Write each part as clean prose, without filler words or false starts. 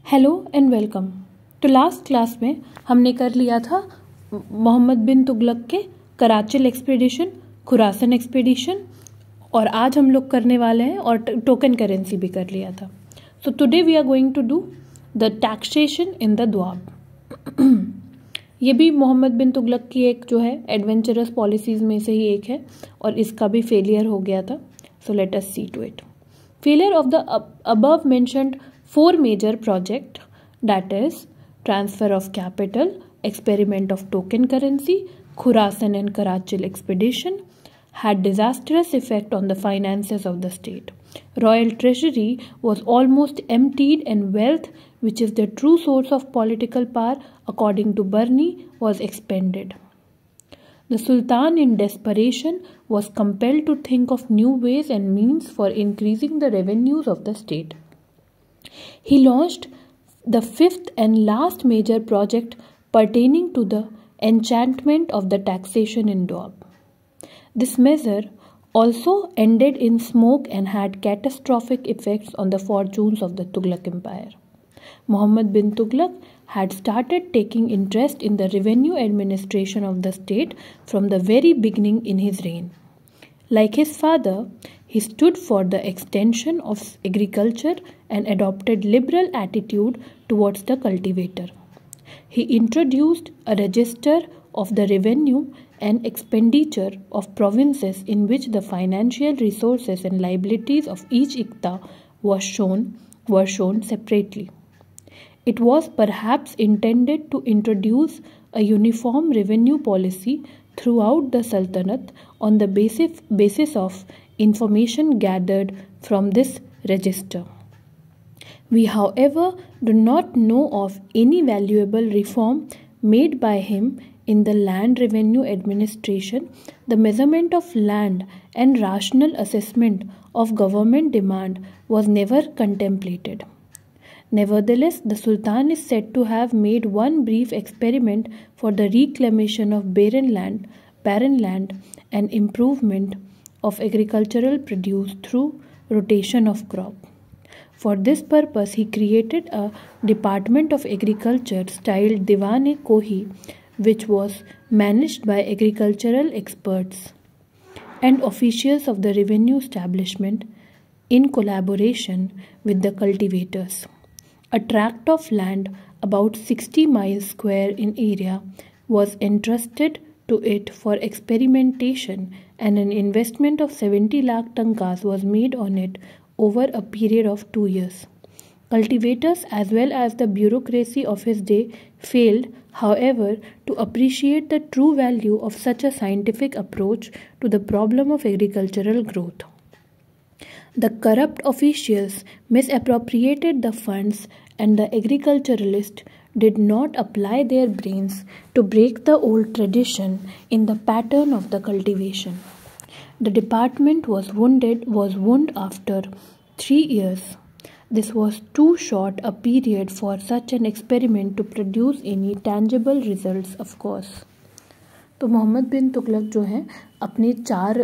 Hello and welcome. तो last class में हमने कर लिया था मोहम्मद बिन तुगलक के कराचिल एक्सपीडिशन, खुरासन एक्सपीडिशन, और आज हम लोग करने वाले हैं और टोकन करेंसी भी कर लिया था। So today we are going to do the taxation in the Doab. ये भी मोहम्मद बिन तुगलक की एक जो है एडवेंचरस पॉलिसीज़ में से ही एक है और इसका भी फेलियर हो गया था। So let us see to it. Failure of the above mentioned four major projects, that is transfer of capital, experiment of token currency, Khurasan and Karachil expedition, had disastrous effect on the finances of the state. Royal treasury was almost emptied and wealth, which is the true source of political power, according to Burney, was expended. The Sultan, in desperation, was compelled to think of new ways and means for increasing the revenues of the state. He launched the fifth and last major project pertaining to the enchantment of the taxation in Doab. This measure also ended in smoke and had catastrophic effects on the fortunes of the Tughlaq Empire. Muhammad bin Tughlaq had started taking interest in the revenue administration of the state from the very beginning in his reign. Like his father, he stood for the extension of agriculture and adopted liberal attitude towards the cultivator. He introduced a register of the revenue and expenditure of provinces in which the financial resources and liabilities of each iqta were shown separately. It was perhaps intended to introduce a uniform revenue policy throughout the Sultanate on the basis of information gathered from this register. We, however, do not know of any valuable reform made by him in the land revenue administration, the measurement of land and rational assessment of government demand was never contemplated. Nevertheless, the Sultan is said to have made one brief experiment for the reclamation of barren land and improvement of agricultural produce through rotation of crop. For this purpose, he created a Department of Agriculture styled Diwan-e-Kohi, which was managed by agricultural experts and officials of the revenue establishment in collaboration with the cultivators. A tract of land about 60 miles square in area was entrusted to it for experimentation, and an investment of 70 lakh tankas was made on it over a period of 2 years. Cultivators as well as the bureaucracy of his day failed, however, to appreciate the true value of such a scientific approach to the problem of agricultural growth. The corrupt officials misappropriated the funds, and the agriculturalists did not apply their brains to break the old tradition in the pattern of the cultivation. The department was wound after 3 years. This was too short a period for such an experiment to produce any tangible results, of course. तो मोहम्मद बिन तुगलक जो हैं अपने 4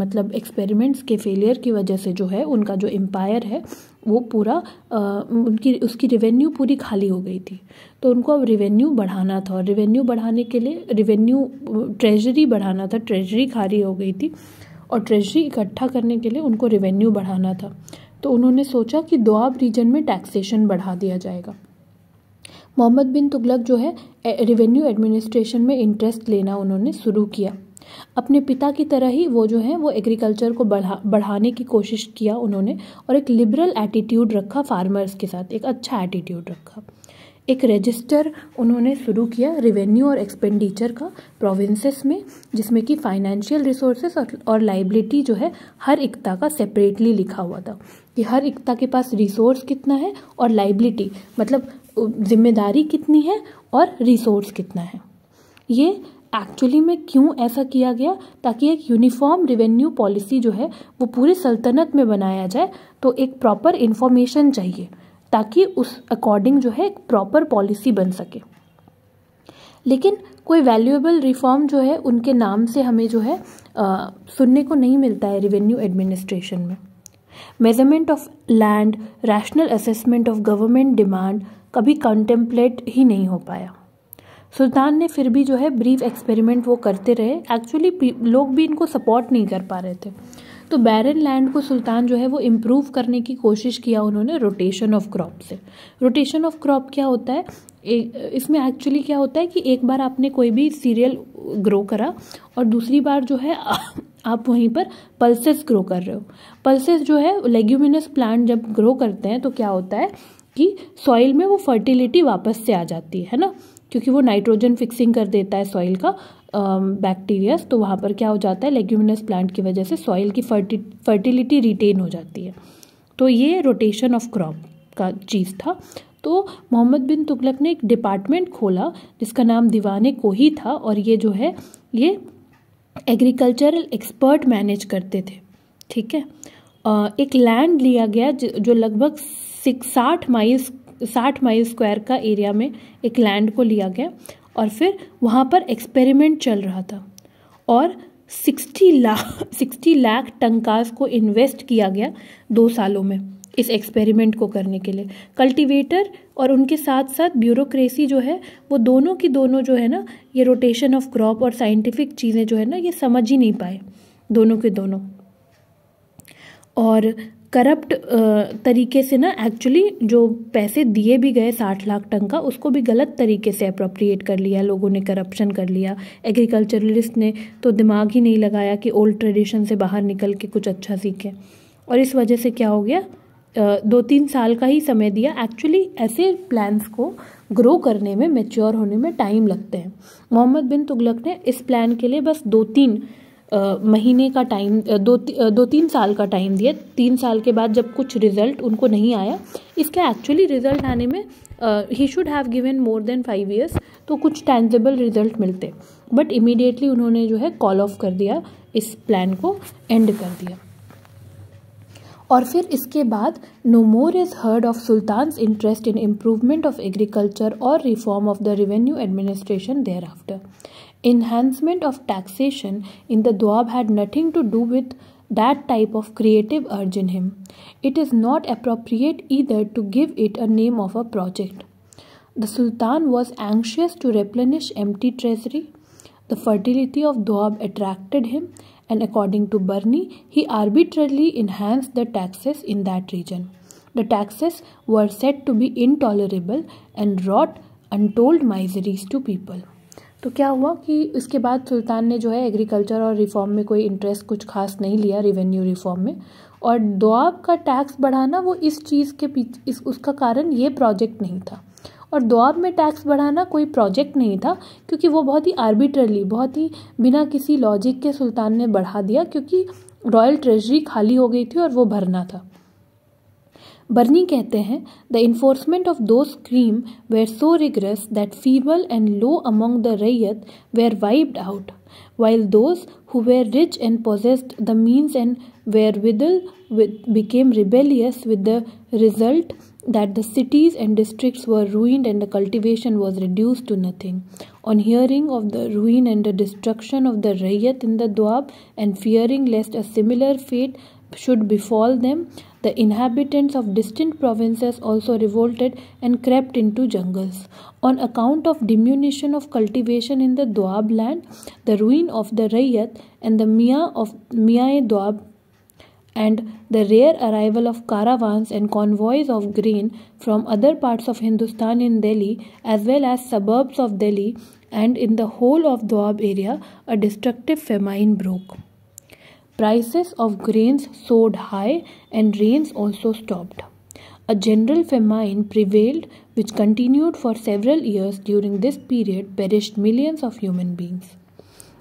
मतलब experiments के failure की वजह से जो है उनका जो एम्पायर है वो पूरा उसकी रेवेन्यू पूरी खाली हो गई थी। तो उनको अब रेवेन्यू बढ़ाना था और रेवेन्यू बढ़ाने के लिए ट्रेजरी बढ़ाना था। ट्रेजरी खाली हो गई थी और ट्रेजरी इकट्ठा करने के लिए उनको रेवेन्यू बढ़ाना था। तो उन्होंने सोचा कि दोआब रीजन में टैक्सेशन बढ़ा दिया जाएगा। मोहम्मद बिन तुगलक जो है रेवेन्यू एडमिनिस्ट्रेशन में इंटरेस्ट लेना उन्होंने शुरू किया। अपने पिता की तरह ही वो जो है वो एग्रीकल्चर को बढ़ाने की कोशिश किया उन्होंने, और एक लिबरल एटीट्यूड रखा फार्मर्स के साथ, एक अच्छा एटीट्यूड रखा। एक रजिस्टर उन्होंने शुरू किया रेवेन्यू और एक्सपेंडिचर का प्रोविंसेस में, जिसमें कि फाइनेंशियल रिसोर्सेस और लाइबिलिटी जो है हर इक्ता का सेपरेटली लिखा हुआ था कि हर इक्ता के पास रिसोर्स कितना है और लाइबिलिटी मतलब जिम्मेदारी कितनी है और रिसोर्स कितना है। ये एक्चुअली में क्यों ऐसा किया गया, ताकि एक यूनिफॉर्म रेवेन्यू पॉलिसी जो है वो पूरे सल्तनत में बनाया जाए। तो एक प्रॉपर इन्फॉर्मेशन चाहिए ताकि उस अकॉर्डिंग जो है एक प्रॉपर पॉलिसी बन सके। लेकिन कोई वैल्यूएबल रिफॉर्म जो है उनके नाम से हमें जो है सुनने को नहीं मिलता है रेवेन्यू एडमिनिस्ट्रेशन में। Measurement of land, rational assessment of government demand कभी कंटेम्पलेट ही नहीं हो पाया। सुल्तान ने फिर भी जो है ब्रीफ एक्सपेरिमेंट वो करते रहे, एक्चुअली लोग भी इनको सपोर्ट नहीं कर पा रहे थे। तो बैरन लैंड को सुल्तान जो है वो इम्प्रूव करने की कोशिश किया उन्होंने रोटेशन ऑफ क्रॉप से। रोटेशन ऑफ क्रॉप क्या होता है, इसमें एक्चुअली क्या होता है कि एक बार आपने कोई भी सीरियल ग्रो करा और दूसरी बार जो है आप वहीं पर पल्सेस ग्रो कर रहे हो। पल्सेस जो है लेग्यूमिनस प्लांट जब ग्रो करते हैं तो क्या होता है कि सॉइल में वो फर्टिलिटी वापस से आ जाती है ना, क्योंकि वो नाइट्रोजन फिक्सिंग कर देता है सॉइल का बैक्टीरियाज, तो वहाँ पर क्या हो जाता है लेग्यूमिनस प्लांट की वजह से सॉइल की फर्टिलिटी रिटेन हो जाती है। तो ये रोटेशन ऑफ क्रॉप का चीज़ था। तो मोहम्मद बिन तुगलक ने एक डिपार्टमेंट खोला जिसका नाम दीवाने कोही था, और ये जो है ये एग्रीकल्चरल एक्सपर्ट मैनेज करते थे। ठीक है, एक लैंड लिया गया जो लगभग 60 माइल स्क्वायर का एरिया में एक लैंड को लिया गया, और फिर वहाँ पर एक्सपेरिमेंट चल रहा था और 60 लाख टंकास को इन्वेस्ट किया गया 2 सालों में इस एक्सपेरिमेंट को करने के लिए। कल्टीवेटर और उनके साथ साथ ब्यूरोक्रेसी जो है वो दोनों की दोनों जो है ना, ये रोटेशन ऑफ क्रॉप और साइंटिफिक चीज़ें जो है ना ये समझ ही नहीं पाए दोनों के दोनों, और करप्ट तरीके से ना एक्चुअली जो पैसे दिए भी गए 60 लाख टन का, उसको भी गलत तरीके से अप्रोप्रिएट कर लिया लोगों ने, करप्शन कर लिया। एग्रीकल्चरलिस्ट ने तो दिमाग ही नहीं लगाया कि ओल्ड ट्रेडिशन से बाहर निकल के कुछ अच्छा सीखें, और इस वजह से क्या हो गया 2-3 साल का ही समय दिया। एक्चुअली ऐसे प्लान्स को ग्रो करने में, मैच्योर होने में टाइम लगते हैं। मोहम्मद बिन तुगलक ने इस प्लान के लिए बस 2-3 महीने का टाइम, 2-3 साल का टाइम दिया। 3 साल के बाद जब कुछ रिजल्ट उनको नहीं आया, इसके एक्चुअली रिजल्ट आने में he should have given more than 5 years, तो कुछ टेंजिबल रिजल्ट मिलते, बट इमीडिएटली उन्होंने जो है कॉल ऑफ कर दिया, इस प्लान को एंड कर दिया। और फिर इसके बाद no more is heard of sultan's interest in improvement of agriculture और reform of the revenue administration thereafter. Enhancement of taxation in the Doab had nothing to do with that type of creative urge in him. It is not appropriate either to give it a name of a project. The Sultan was anxious to replenish empty treasury. The fertility of Doab attracted him, and according to Barni, he arbitrarily enhanced the taxes in that region. The taxes were said to be intolerable and wrought untold miseries to people. तो क्या हुआ कि इसके बाद सुल्तान ने जो है agriculture और रिफॉर्म में कोई इंटरेस्ट कुछ खास नहीं लिया, रेवेन्यू रिफॉर्म में, और दोआब का टैक्स बढ़ाना वो इस चीज़ के पीछे उसका कारण ये प्रोजेक्ट नहीं था। और दोआब में टैक्स बढ़ाना कोई प्रोजेक्ट नहीं था, क्योंकि वो बहुत ही आर्बिट्रली, बहुत ही बिना किसी लॉजिक के सुल्तान ने बढ़ा दिया, क्योंकि रॉयल ट्रेजरी खाली हो गई थी और वो भरना था। बर्नी कहते हैं the enforcement of those scheme were so rigorous that feeble and low among the ryot were wiped out, while those who were rich and possessed the means and wherewithal became rebellious, with the result that the cities and districts were ruined and the cultivation was reduced to nothing. On hearing of the ruin and the destruction of the Rayyat in the Doab, and fearing lest a similar fate should befall them, the inhabitants of distant provinces also revolted and crept into jungles. On account of diminution of cultivation in the Doab land, the ruin of the Rayyat and the Mia-e-Doab, and the rare arrival of caravans and convoys of grain from other parts of Hindustan in Delhi, as well as suburbs of Delhi, and in the whole of Doab area, a destructive famine broke. Prices of grains soared high and rains also stopped. A general famine prevailed which continued for several years. During this period perished millions of human beings.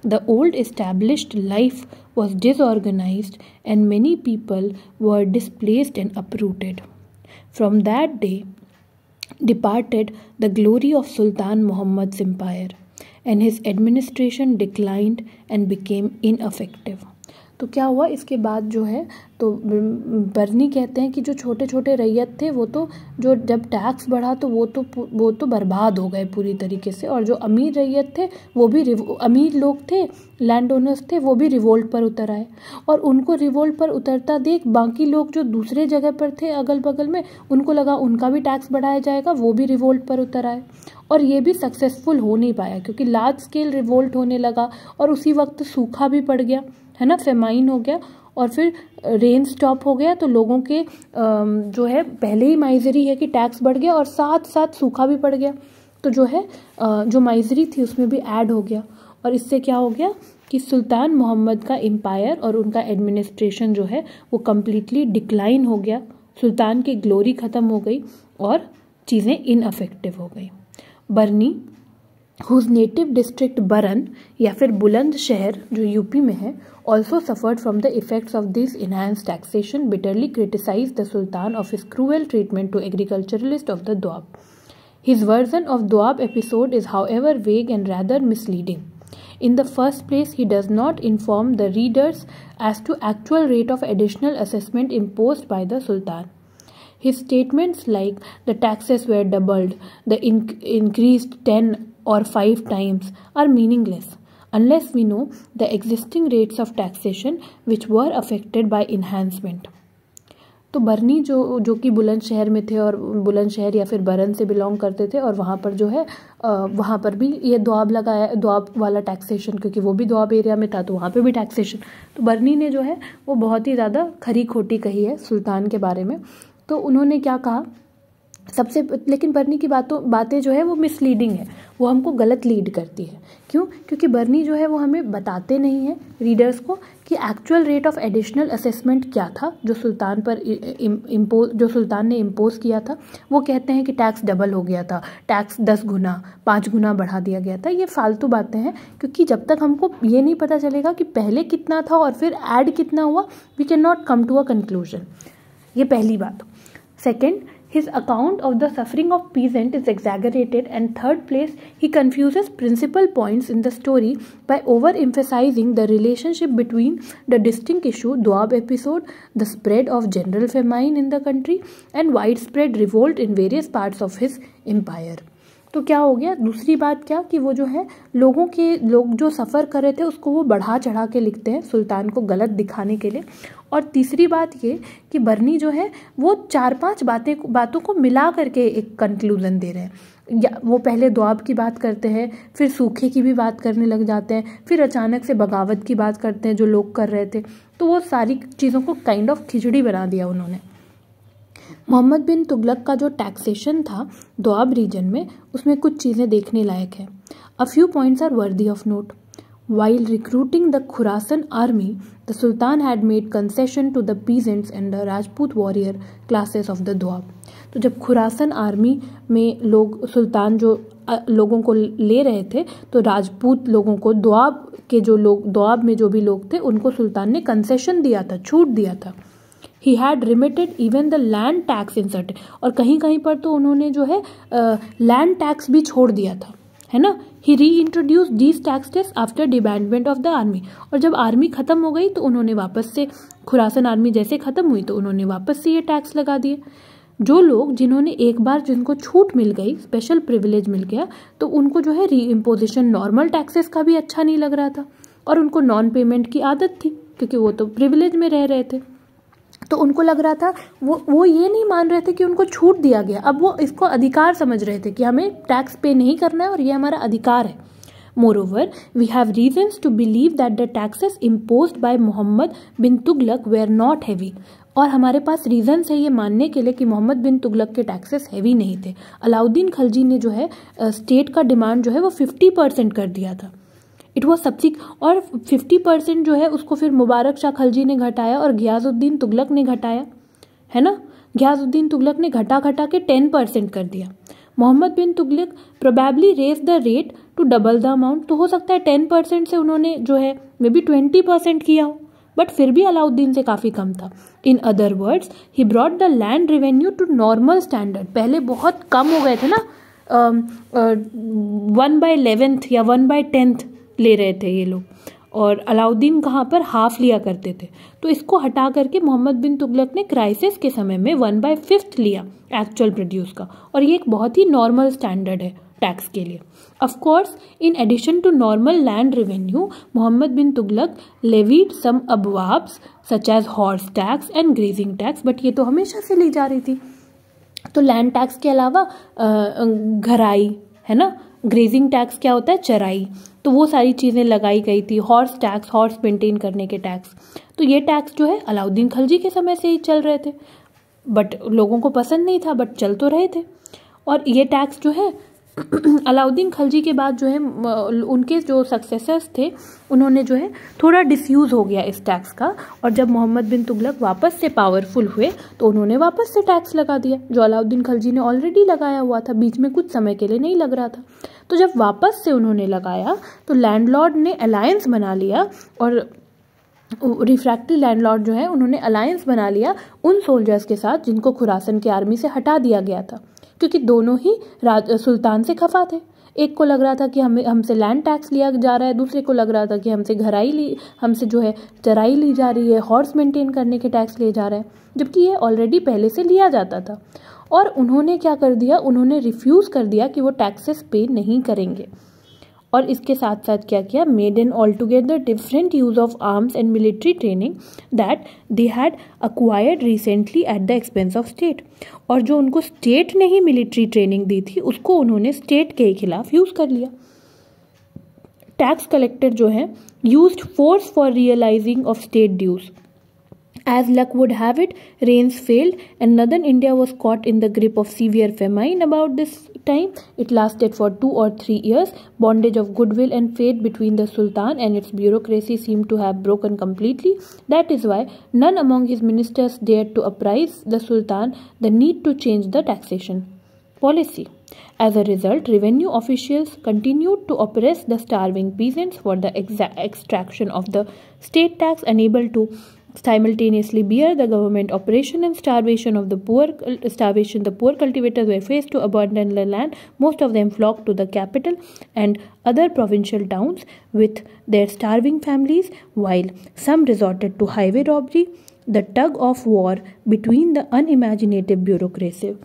The old established life was disorganized and many people were displaced and uprooted. From that day departed the glory of Sultan Muhammad's empire, and his administration declined and became ineffective. तो क्या हुआ इसके बाद जो है, तो बर्नी कहते हैं कि जो छोटे छोटे रैयत थे वो तो जो जब टैक्स बढ़ा तो वो तो बर्बाद हो गए पूरी तरीके से, और जो अमीर रैयत थे वो भी अमीर लोग थे, लैंड ओनर्स थे, वो भी रिवोल्ट पर उतर आए। और उनको रिवोल्ट पर उतरता देख बाकी लोग जो दूसरे जगह पर थे अगल बगल में, उनको लगा उनका भी टैक्स बढ़ाया जाएगा, वो भी रिवोल्ट पर उतर आए। और ये भी सक्सेसफुल हो नहीं पाया क्योंकि लार्ज स्केल रिवोल्ट होने लगा और उसी वक्त सूखा भी पड़ गया, है ना, फेमाइन हो गया, और फिर रेन स्टॉप हो गया। तो लोगों के जो है पहले ही माइजरी है कि टैक्स बढ़ गया और साथ साथ सूखा भी पड़ गया, तो जो है जो माइजरी थी उसमें भी ऐड हो गया। और इससे क्या हो गया कि सुल्तान मोहम्मद का एम्पायर और उनका एडमिनिस्ट्रेशन जो है वो कम्प्लीटली डिक्लाइन हो गया, सुल्तान की ग्लोरी ख़त्म हो गई और चीज़ें इनअफेक्टिव हो गई। बरनी whose native district बरन या फिर बुलंदशहर जो यूपी में है also suffered from the effects of this enhanced taxation, bitterly criticized the Sultan of his cruel treatment to agriculturalists of the Doab. His version of Doab episode is however vague and rather misleading. In the first place, he does not inform the readers as to actual rate of additional assessment imposed by the Sultan. His statements like the taxes were doubled, the increased 10 or 5 times are meaningless unless we know the existing rates of taxation which were affected by enhancement. तो बरनी जो कि बुलंदशहर में थे और बुलंदशहर या फिर बरन से बिलोंग करते थे, और वहाँ पर जो है वहाँ पर भी ये दुआब लगाया, दुआब वाला टैक्सेशन, क्योंकि वो भी दुआब एरिया में था तो वहाँ पे भी टैक्सेशन। तो बरनी ने जो है वो बहुत ही ज़्यादा खरी खोटी कही है सुल्तान के बारे में। तो उन्होंने क्या कहा सबसे, लेकिन बरनी की बातें जो है वो मिसलीडिंग है, वो हमको गलत लीड करती है। क्यों? क्योंकि बरनी जो है वो हमें बताते नहीं है रीडर्स को कि actual rate of additional assessment क्या था जो सुल्तान पर जो सुल्तान ने इम्पोज किया था। वो कहते हैं कि टैक्स डबल हो गया था, टैक्स 10 गुना 5 गुना बढ़ा दिया गया था। ये फालतू बातें हैं, क्योंकि जब तक हमको ये नहीं पता चलेगा कि पहले कितना था और फिर ऐड कितना हुआ, we can not come to a conclusion. ये पहली बात। Second, his account of the suffering of peasant is exaggerated, and third place, he confuses principal points in the story by overemphasizing the relationship between the distinct issue Doab episode, the spread of general famine in the country, and widespread revolt in various parts of his empire. तो क्या हो गया? दूसरी बात क्या कि वो जो है लोग जो सफ़र कर रहे थे उसको वो बढ़ा चढ़ा के लिखते हैं सुल्तान को गलत दिखाने के लिए। और तीसरी बात ये कि बरनी जो है वो 4-5 बातों को मिला करके एक कंक्लूजन दे रहे हैं। या वो पहले दुआब की बात करते हैं, फिर सूखे की भी बात करने लग जाते हैं, फिर अचानक से बगावत की बात करते हैं जो लोग कर रहे थे। तो वो सारी चीज़ों को काइंड ऑफ खिचड़ी बना दिया उन्होंने। मोहम्मद बिन तुगलक का जो टैक्सेशन था दोआब रीजन में, उसमें कुछ चीज़ें देखने लायक है। A few points are worthy of note. While recruiting the Khurasan army, the Sultan had made concession to the peasants and the Rajput warrior classes of the Doab. तो जब खुरासन आर्मी में लोग सुल्तान जो लोगों को ले रहे थे, तो राजपूत लोगों को दोआब में जो भी लोग थे उनको सुल्तान ने कंसेशन दिया था, छूट दिया था। He had remitted even the land tax in certain, और कहीं कहीं पर तो उन्होंने जो है लैंड टैक्स भी छोड़ दिया था, है ना। He reintroduced these taxes after disbandment of the army, और जब आर्मी ख़त्म हो गई तो उन्होंने वापस से, खुरासन आर्मी जैसे ख़त्म हुई तो उन्होंने वापस से ये टैक्स लगा दिए। जो लोग जिन्होंने एक बार जिनको छूट मिल गई, स्पेशल प्रिविलेज मिल गया, तो उनको जो है री इम्पोजिशन नॉर्मल टैक्सेस का भी अच्छा नहीं लग रहा था, और उनको नॉन पेमेंट की आदत थी क्योंकि वो तो प्रिविलेज में रह रहे थे। तो उनको लग रहा था, वो ये नहीं मान रहे थे कि उनको छूट दिया गया, अब वो इसको अधिकार समझ रहे थे कि हमें टैक्स पे नहीं करना है और ये हमारा अधिकार है। Moreover, we have reasons to believe that the taxes imposed by Mohammad bin Tughlaq were not heavy, और हमारे पास रीजंस है ये मानने के लिए कि मोहम्मद बिन तुगलक के टैक्सेस हैवी नहीं थे। अलाउद्दीन खलजी ने जो है स्टेट का डिमांड जो है वो 50% कर दिया था। इट वॉज सबसिक, और 50% जो है उसको फिर मुबारक शाह खलजी ने घटाया और गियाजुद्दीन तुगलक ने घटाया, है ना। गियाजुद्दीन तुगलक ने घटा के 10% कर दिया। Mohammad bin Tughlaq probably raise the rate to double the amount, तो हो सकता है 10% से उन्होंने जो है मे बी 20% किया हो, बट फिर भी अलाउद्दीन से काफ़ी कम था। In other words, he brought the land revenue to normal standard. पहले बहुत कम हो गए थे ना, 1/11 या 1/10 ले रहे थे ये लोग, और अलाउद्दीन कहाँ पर हाफ लिया करते थे। तो इसको हटा करके मोहम्मद बिन तुगलक ने क्राइसिस के समय में 1/5 लिया एक्चुअल प्रोड्यूस का, और ये एक बहुत ही नॉर्मल स्टैंडर्ड है टैक्स के लिए। Of course, in addition to normal land revenue, Muhammad bin Tughlaq levied some abwabs such as horse tax and grazing tax, but ये तो हमेशा से ली जा रही थी। तो लैंड टैक्स के अलावा घराई है ना, ग्रेजिंग टैक्स क्या होता है, चराई, तो वो सारी चीज़ें लगाई गई थी। हॉर्स टैक्स, हॉर्स मेंटेन करने के टैक्स, तो ये टैक्स जो है अलाउद्दीन खिलजी के समय से ही चल रहे थे, बट लोगों को पसंद नहीं था, बट चल तो रहे थे। और ये टैक्स जो है अलाउद्दीन खिलजी के बाद जो है उनके जो सक्सेसर्स थे उन्होंने जो है थोड़ा डिसयूज़ हो गया इस टैक्स का, और जब मोहम्मद बिन तुगलक वापस से पावरफुल हुए तो उन्होंने वापस से टैक्स लगा दिया, जो अलाउद्दीन खिलजी ने ऑलरेडी लगाया हुआ था, बीच में कुछ समय के लिए नहीं लग रहा था। तो जब वापस से उन्होंने लगाया तो लैंडलॉर्ड ने अलायंस बना लिया, और रिफ्रैक्टरी लैंडलॉर्ड जो है उन्होंने अलायंस बना लिया उन सोल्जर्स के साथ जिनको खुरासन की आर्मी से हटा दिया गया था, क्योंकि दोनों ही सुल्तान से खफा थे। एक को लग रहा था कि हमसे लैंड टैक्स लिया जा रहा है, दूसरे को लग रहा था कि हमसे जो है चराई ली जा रही है, हॉर्स मेंटेन करने के टैक्स लिए जा रहे हैं, जबकि ये ऑलरेडी पहले से लिया जाता था। और उन्होंने क्या कर दिया, उन्होंने रिफ्यूज़ कर दिया कि वो टैक्सेस पे नहीं करेंगे। और इसके साथ साथ क्या किया, made an all together different use of arms and military training that they had acquired recently at the expense of state. और जो उनको स्टेट ने ही मिलिट्री ट्रेनिंग दी थी उसको उन्होंने स्टेट के खिलाफ यूज़ कर लिया। टैक्स कलेक्टर जो है used force for realising of state dues. As luck would have it, rains failed and northern India was caught in the grip of severe famine about this time. It lasted for 2 or 3 years. Bondage of goodwill and faith between the Sultan and its bureaucracy seemed to have broken completely. That is why none among his ministers dared to apprise the Sultan the need to change the taxation policy. As a result, revenue officials continued to oppress the starving peasants for the extraction of the state tax, unable to simultaneously bear the government operation and starvation the poor cultivators were forced to abandon the land. Most of them flocked to the capital and other provincial towns with their starving families, while some resorted to highway robbery. The tug of war between the unimaginative bureaucracy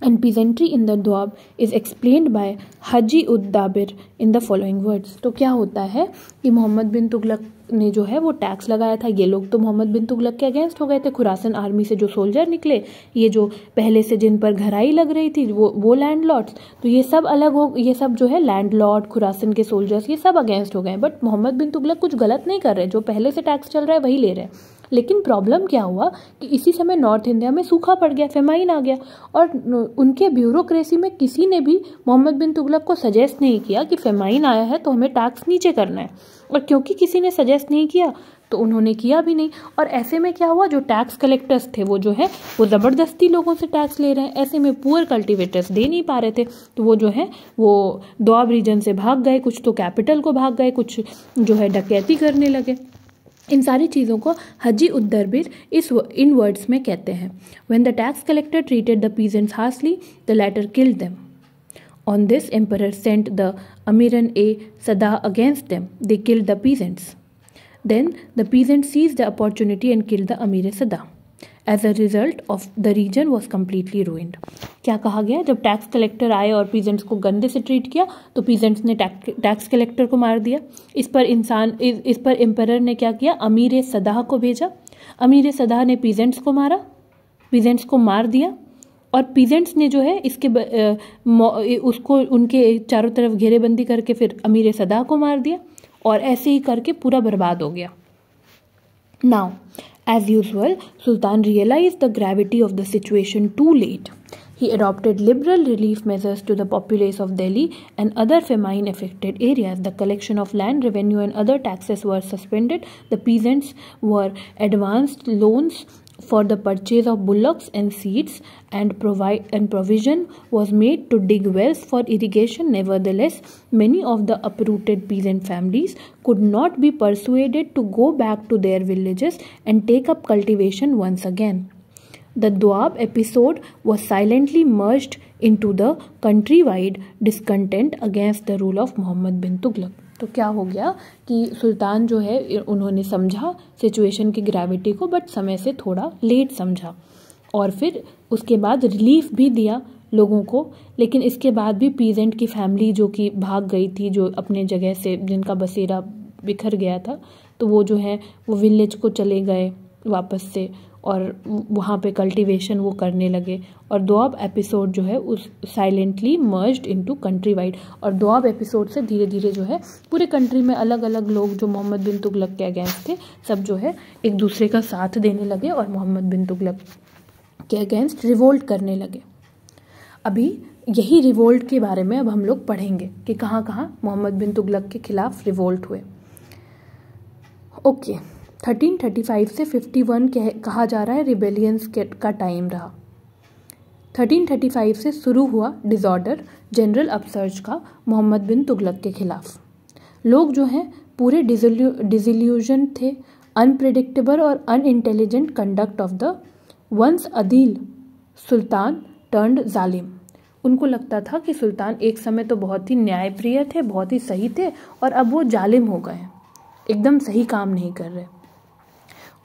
and peasantry in the Doab is explained by Haji Ud-Dabir in the following words. तो क्या होता है कि मोहम्मद बिन तुगलक ने जो है वो tax लगाया था, ये लोग तो मोहम्मद बिन तुगलक के अगेंस्ट हो गए थे। खुरासन आर्मी से जो सोल्जर निकले, ये जो पहले से जिन पर घराई लग रही थी वो लैंडलॉर्ड्स, तो ये सब अलग हो, ये सब जो है लैंडलॉर्ड, खुरासन के सोल्जर्स, ये सब अगेंस्ट हो गए। बट मोहम्मद बिन तुगलक कुछ गलत नहीं कर रहे, जो पहले से टैक्स चल रहा है वही ले रहे हैं। लेकिन प्रॉब्लम क्या हुआ कि इसी समय नॉर्थ इंडिया में सूखा पड़ गया, फेमाइन आ गया, और उनके ब्यूरोक्रेसी में किसी ने भी मोहम्मद बिन तुगलक को सजेस्ट नहीं किया कि फेमाइन आया है तो हमें टैक्स नीचे करना है। और क्योंकि किसी ने सजेस्ट नहीं किया तो उन्होंने किया भी नहीं। और ऐसे में क्या हुआ, जो टैक्स कलेक्टर्स थे वो जो है वो ज़बरदस्ती लोगों से टैक्स ले रहे हैं। ऐसे में पुअर कल्टिवेटर्स दे नहीं पा रहे थे, तो वो जो है वो दोआब रीजन से भाग गए, कुछ तो कैपिटल को भाग गए, कुछ जो है डकैती करने लगे। इन सारी चीज़ों को हजी उद्दरबिर इन वर्ड्स में कहते हैं, when the tax collector treated the peasants harshly the latter killed them. On this emperor sent the amiran e sada against them, they killed the peasants. Then the peasant seize the opportunity and killed the amir e sada. As a result of the region was completely ruined. क्या कहा गया, जब tax collector आए और peasants को गंदे से treat किया तो पीजेंट्स ने टैक्स कलेक्टर को मार दिया। इस पर एम्परर ने क्या किया, अमीर सदाह को भेजा। अमीर सदाह ने पीजेंट्स को मारा, पीजेंट्स को मार दिया, और पीजेंट्स ने जो है उसको उनके चारों तरफ घेरेबंदी करके फिर अमीर सदाह को मार दिया, और ऐसे ही करके पूरा बर्बाद हो गया। Now as usual, Sultan realized the gravity of the situation too late. He adopted liberal relief measures to the populace of Delhi and other famine-affected areas. The collection of land revenue and other taxes were suspended. The peasants were advanced loans for the purchase of bullocks and seeds, and provision was made to dig wells for irrigation. Nevertheless, many of the uprooted peasant families could not be persuaded to go back to their villages and take up cultivation once again. The Doab episode was silently merged into the countrywide discontent against the rule of Muhammad bin Tughlaq. तो क्या हो गया कि सुल्तान जो है उन्होंने समझा situation की ग्रेविटी को, बट समय से थोड़ा लेट समझा, और फिर उसके बाद रिलीफ भी दिया लोगों को। लेकिन इसके बाद भी पीजेंट की फैमिली जो कि भाग गई थी, जो अपने जगह से जिनका बसेरा बिखर गया था, तो वो जो है वो विलेज को चले गए वापस से, और वहाँ पे कल्टीवेशन वो करने लगे। और दोआब एपिसोड जो है उस silently merged into country wide, और दोआब एपिसोड से धीरे धीरे जो है पूरे कंट्री में अलग अलग लोग जो मोहम्मद बिन तुगलक के अगेंस्ट थे, सब जो है एक दूसरे का साथ देने लगे और मोहम्मद बिन तुगलक के अगेंस्ट रिवोल्ट करने लगे। अभी यही रिवोल्ट के बारे में अब हम लोग पढ़ेंगे कि कहाँ कहाँ मोहम्मद बिन तुगलक के खिलाफ रिवोल्ट हुए। ओके, 1335 से 51 कहा जा रहा है रिबेलियंस का टाइम रहा। 1335 से शुरू हुआ डिसऑर्डर, जनरल अपसर्ज का मोहम्मद बिन तुगलक के खिलाफ। लोग जो हैं पूरे डिसइल्यूजन थे, अनप्रेडिक्टेबल और unintelligent conduct of the ones Adeel Sultan turned जालिम। उनको लगता था कि सुल्तान एक समय तो बहुत ही न्यायप्रिय थे, बहुत ही सही थे, और अब वो जालिम हो गए, एकदम सही काम नहीं कर रहे।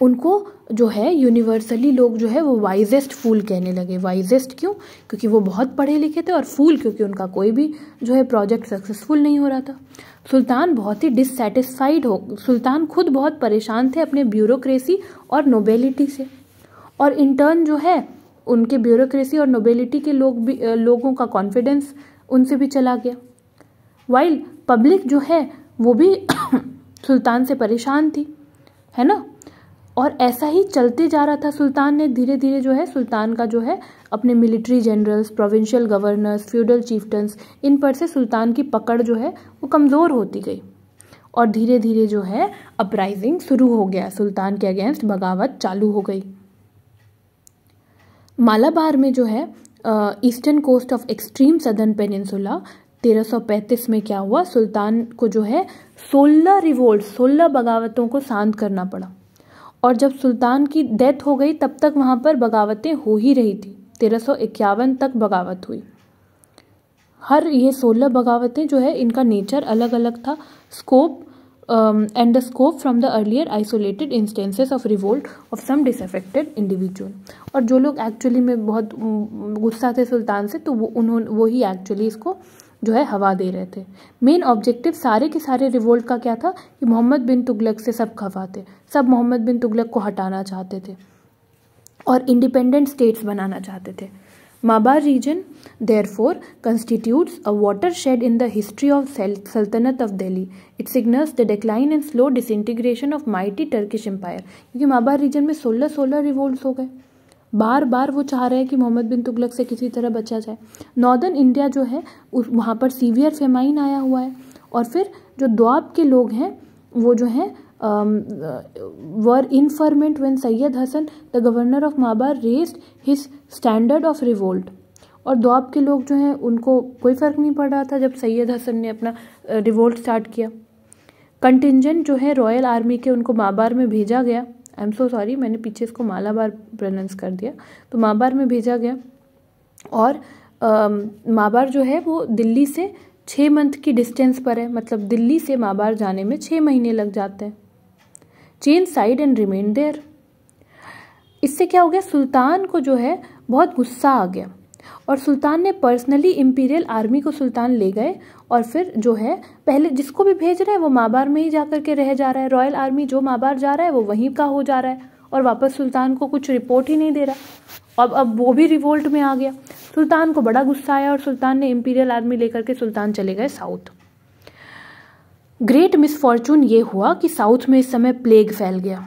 उनको जो है यूनिवर्सली लोग जो है वो वाइजेस्ट फूल कहने लगे। वाइजेस्ट क्यों? क्योंकि वो बहुत पढ़े लिखे थे, और फूल क्योंकि उनका कोई भी जो है प्रोजेक्ट सक्सेसफुल नहीं हो रहा था। सुल्तान बहुत ही डिससेटिस्फाइड सुल्तान खुद बहुत परेशान थे अपने ब्यूरोक्रेसी और नोबेलिटी से, और इंटर्न जो है उनके ब्यूरोक्रेसी और नोबेलिटी के लोगों का कॉन्फिडेंस उनसे भी चला गया। वाइल पब्लिक जो है वो भी सुल्तान से परेशान थी, है ना। और ऐसा ही चलते जा रहा था। सुल्तान ने धीरे धीरे जो है सुल्तान का जो है अपने military generals, provincial governors, feudal chieftains, इन पर से सुल्तान की पकड़ जो है वो कमज़ोर होती गई, और धीरे धीरे जो है अपराइजिंग शुरू हो गया, सुल्तान के अगेंस्ट बगावत चालू हो गई। मालाबार में जो है eastern coast of extreme southern peninsula 1335 में क्या हुआ, सुल्तान को जो है 16 बगावतों को शांत करना पड़ा। और जब सुल्तान की डेथ हो गई तब तक वहाँ पर बगावतें हो ही रही थी। 1351 तक बगावत हुई। हर ये 16 बगावतें जो है इनका नेचर अलग अलग था, scope and the scope from the earlier isolated instances of revolt of some disaffected individual। और जो लोग एक्चुअली में बहुत गुस्सा थे सुल्तान से, तो वो ही एक्चुअली इसको जो है हवा दे रहे थे। मेन ऑब्जेक्टिव सारे के सारे रिवोल्ट का क्या था कि मोहम्मद बिन तुगलक से सब खफा थे, सब मोहम्मद बिन तुगलक को हटाना चाहते थे और इंडिपेंडेंट स्टेट्स बनाना चाहते थे। Malabar region therefore constitutes a watershed in the history of Sultanate of Delhi. It signals the decline and slow disintegration of mighty Turkish Empire। क्योंकि Malabar region में 16 रिवोल्ट्स हो गए। बार बार वो चाह रहे हैं कि मोहम्मद बिन तुगलक से किसी तरह बचा जाए। नॉर्दर्न इंडिया जो है वहाँ पर सीवियर फेमाइन आया हुआ है, और फिर जो दोआब के लोग हैं वो जो हैं were infirmant when Sayyid Hassan, the governor of Malabar, raised his standard of revolt। और दोआब के लोग जो हैं उनको कोई फ़र्क नहीं पड़ रहा था जब सैयद हसन ने अपना रिवोल्ट स्टार्ट किया। कंटिजेंट जो है रॉयल आर्मी के उनको माबार में भेजा गया। आई एम सो सॉरी, मैंने पीछे इसको मालाबार प्रोनाउंस कर दिया, तो माबार में भेजा गया। और माबार जो है वो दिल्ली से 6 मंथ की डिस्टेंस पर है, मतलब दिल्ली से माबार जाने में 6 महीने लग जाते हैं। Change side and remain there. इससे क्या हो गया, सुल्तान को जो है बहुत गुस्सा आ गया, और सुल्तान ने पर्सनली इंपीरियल आर्मी को सुल्तान ले गए, और फिर जो है पहले जिसको भी भेज रहे हैं वो माबार में ही जा कर के रह जा रहा है। रॉयल आर्मी जो माबार जा रहा है वो वहीं का हो जा रहा है, और वापस सुल्तान को कुछ रिपोर्ट ही नहीं दे रहा। अब वो भी रिवोल्ट में आ गया। सुल्तान को बड़ा गुस्सा आया, और सुल्तान ने इंपीरियल आर्मी लेकर के सुल्तान चले गए साउथ। ग्रेट मिसफॉर्चून ये हुआ कि साउथ में इस समय प्लेग फैल गया।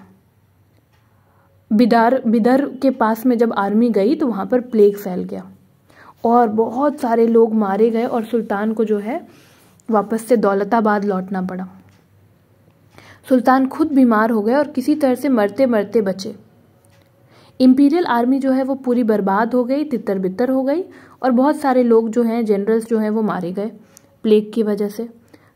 बिदर के पास में जब आर्मी गई तो वहाँ पर प्लेग फैल गया, और बहुत सारे लोग मारे गए, और सुल्तान को जो है वापस से दौलताबाद लौटना पड़ा। सुल्तान खुद बीमार हो गए और किसी तरह से मरते मरते बचे। इंपीरियल आर्मी जो है वो पूरी बर्बाद हो गई, तितर बितर हो गई, और बहुत सारे लोग जो हैं जनरल्स जो हैं वो मारे गए प्लेग की वजह से।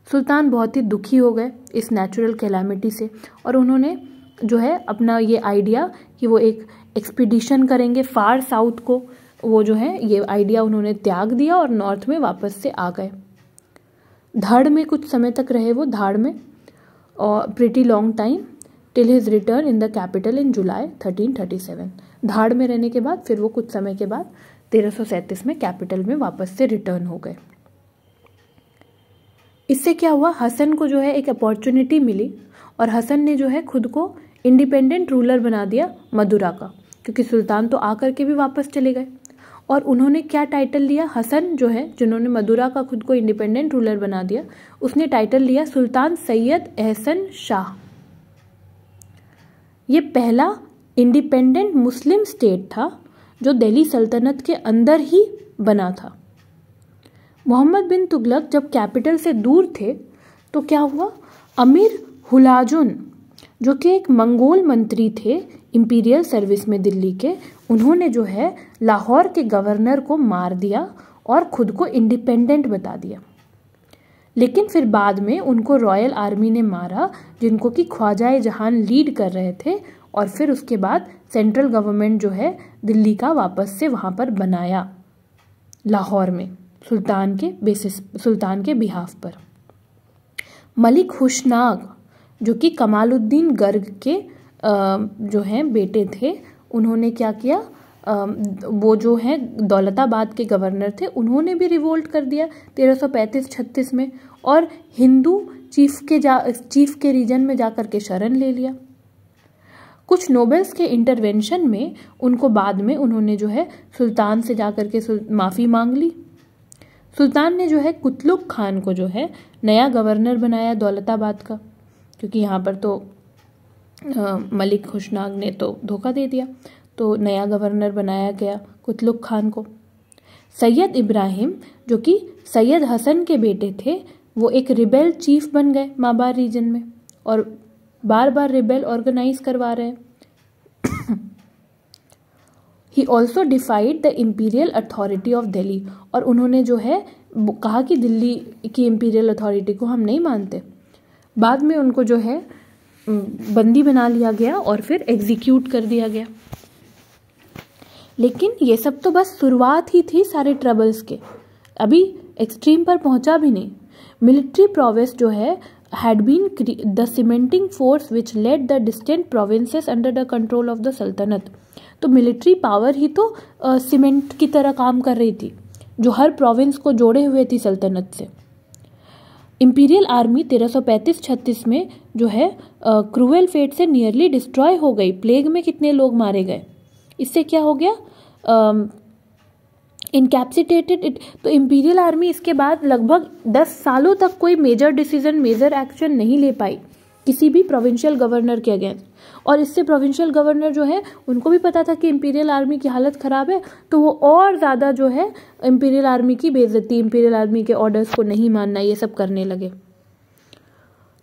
सुल्तान बहुत ही दुखी हो गए इस नेचुरल कैलामिटी से, और उन्होंने जो है अपना ये आइडिया कि वो एक एक्सपीडिशन करेंगे फार साउथ को, वो जो है ये आइडिया उन्होंने त्याग दिया और नॉर्थ में वापस से आ गए। धाड़ में कुछ समय तक रहे वो, धाड़ में, और pretty long time till his return in the capital in July 1337। Dhar में रहने के बाद फिर वो कुछ समय के बाद 1337 में कैपिटल में वापस से रिटर्न हो गए। इससे क्या हुआ, हसन को जो है एक अपॉर्चुनिटी मिली और हसन ने जो है खुद को इंडिपेंडेंट रूलर बना दिया मदुरा का, क्योंकि सुल्तान तो आकर के भी वापस चले गए। और उन्होंने क्या टाइटल लिया, हसन जो है जिन्होंने मदुरा का खुद को इंडिपेंडेंट रूलर बना दिया, उसने टाइटल लिया सुल्तान सैयद एहसन शाह। ये पहला इंडिपेंडेंट मुस्लिम स्टेट था जो दिल्ली सल्तनत के अंदर ही बना था। मोहम्मद बिन तुगलक जब कैपिटल से दूर थे तो क्या हुआ, अमीर हुलाजुन जो कि एक मंगोल मंत्री थे इंपीरियल सर्विस में दिल्ली के, उन्होंने जो है लाहौर के गवर्नर को मार दिया और खुद को इंडिपेंडेंट बता दिया। लेकिन फिर बाद में उनको रॉयल आर्मी ने मारा, जिनको कि ख्वाजा जहान लीड कर रहे थे, और फिर उसके बाद सेंट्रल गवर्नमेंट जो है दिल्ली का वापस से वहाँ पर बनाया लाहौर में सुल्तान के बिहाफ पर। मलिक हुशनाग जो कि कमालुद्दीन गर्ग के जो हैं बेटे थे, उन्होंने क्या किया, वो जो है दौलताबाद के गवर्नर थे, उन्होंने भी रिवोल्ट कर दिया 1335-36 में और हिंदू चीफ के रीजन में जाकर के शरण ले लिया। कुछ नोबल्स के इंटरवेंशन में उनको बाद में उन्होंने जो है सुल्तान से जाकर के माफ़ी मांग ली। सुल्तान ने जो है कुतलुक खान को जो है नया गवर्नर बनाया दौलताबाद का, क्योंकि यहाँ पर तो मलिक हुशनाग ने तो धोखा दे दिया, तो नया गवर्नर बनाया गया कुतलुक खान को। सैयद इब्राहिम जो कि सैयद हसन के बेटे थे, वो एक रिबेल चीफ बन गए माबार रीजन में और बार बार रिबेल ऑर्गेनाइज करवा रहे हैं। He also डिफाइड the imperial authority of Delhi, और उन्होंने जो है कहा कि दिल्ली की इम्पीरियल अथॉरिटी को हम नहीं मानते। बाद में उनको जो है बंदी बना लिया गया और फिर एग्जीक्यूट कर दिया गया। लेकिन ये सब तो बस शुरुआत ही थी सारे ट्रबल्स के, अभी एक्सट्रीम पर पहुंचा भी नहीं। मिलिट्री प्रोवेस जो है had been the cementing force which led the distant provinces under the control of the सल्तनत। तो मिलिट्री पावर ही तो सीमेंट की तरह काम कर रही थी, जो हर प्रोविंस को जोड़े हुए थी सल्तनत से। इंपीरियल आर्मी 1335-36 में जो है क्रूएल फेट से नियरली डिस्ट्रॉय हो गई। प्लेग में कितने लोग मारे गए, इससे क्या हो गया, इनकैप्सिटेटेड। तो इंपीरियल आर्मी इसके बाद लगभग 10 सालों तक कोई मेजर डिसीजन, मेजर एक्शन नहीं ले पाई किसी भी प्रोविंशियल गवर्नर के अगेंस्ट। और इससे प्रोविंशियल गवर्नर जो है उनको भी पता था कि इंपीरियल आर्मी की हालत ख़राब है, तो वो और ज़्यादा जो है इंपीरियल आर्मी की बेइज्जती, इंपीरियल आर्मी के ऑर्डर्स को नहीं मानना, ये सब करने लगे।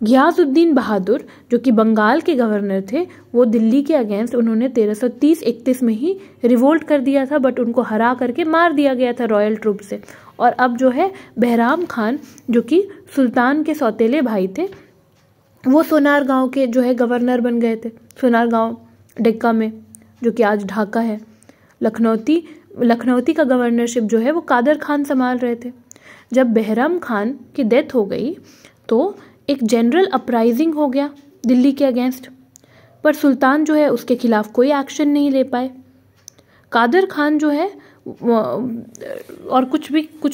घियाजुद्दीन बहादुर जो कि बंगाल के गवर्नर थे, वो दिल्ली के अगेंस्ट उन्होंने 1330-31 में ही रिवोल्ट कर दिया था, बट उनको हरा करके मार दिया गया था रॉयल ट्रूप से। और अब जो है बहराम खान जो कि सुल्तान के सौतेले भाई थे, वो सोनार गांव के जो है गवर्नर बन गए थे। सोनार गांव डेक्का में, जो कि आज ढाका है। लखनौती का गवर्नरशिप जो है वो कादर खान संभाल रहे थे। जब बहराम खान की डेथ हो गई तो एक जनरल अपराइजिंग हो गया दिल्ली के अगेंस्ट, पर सुल्तान जो है उसके खिलाफ कोई एक्शन नहीं ले पाए। कादर खान जो है और कुछ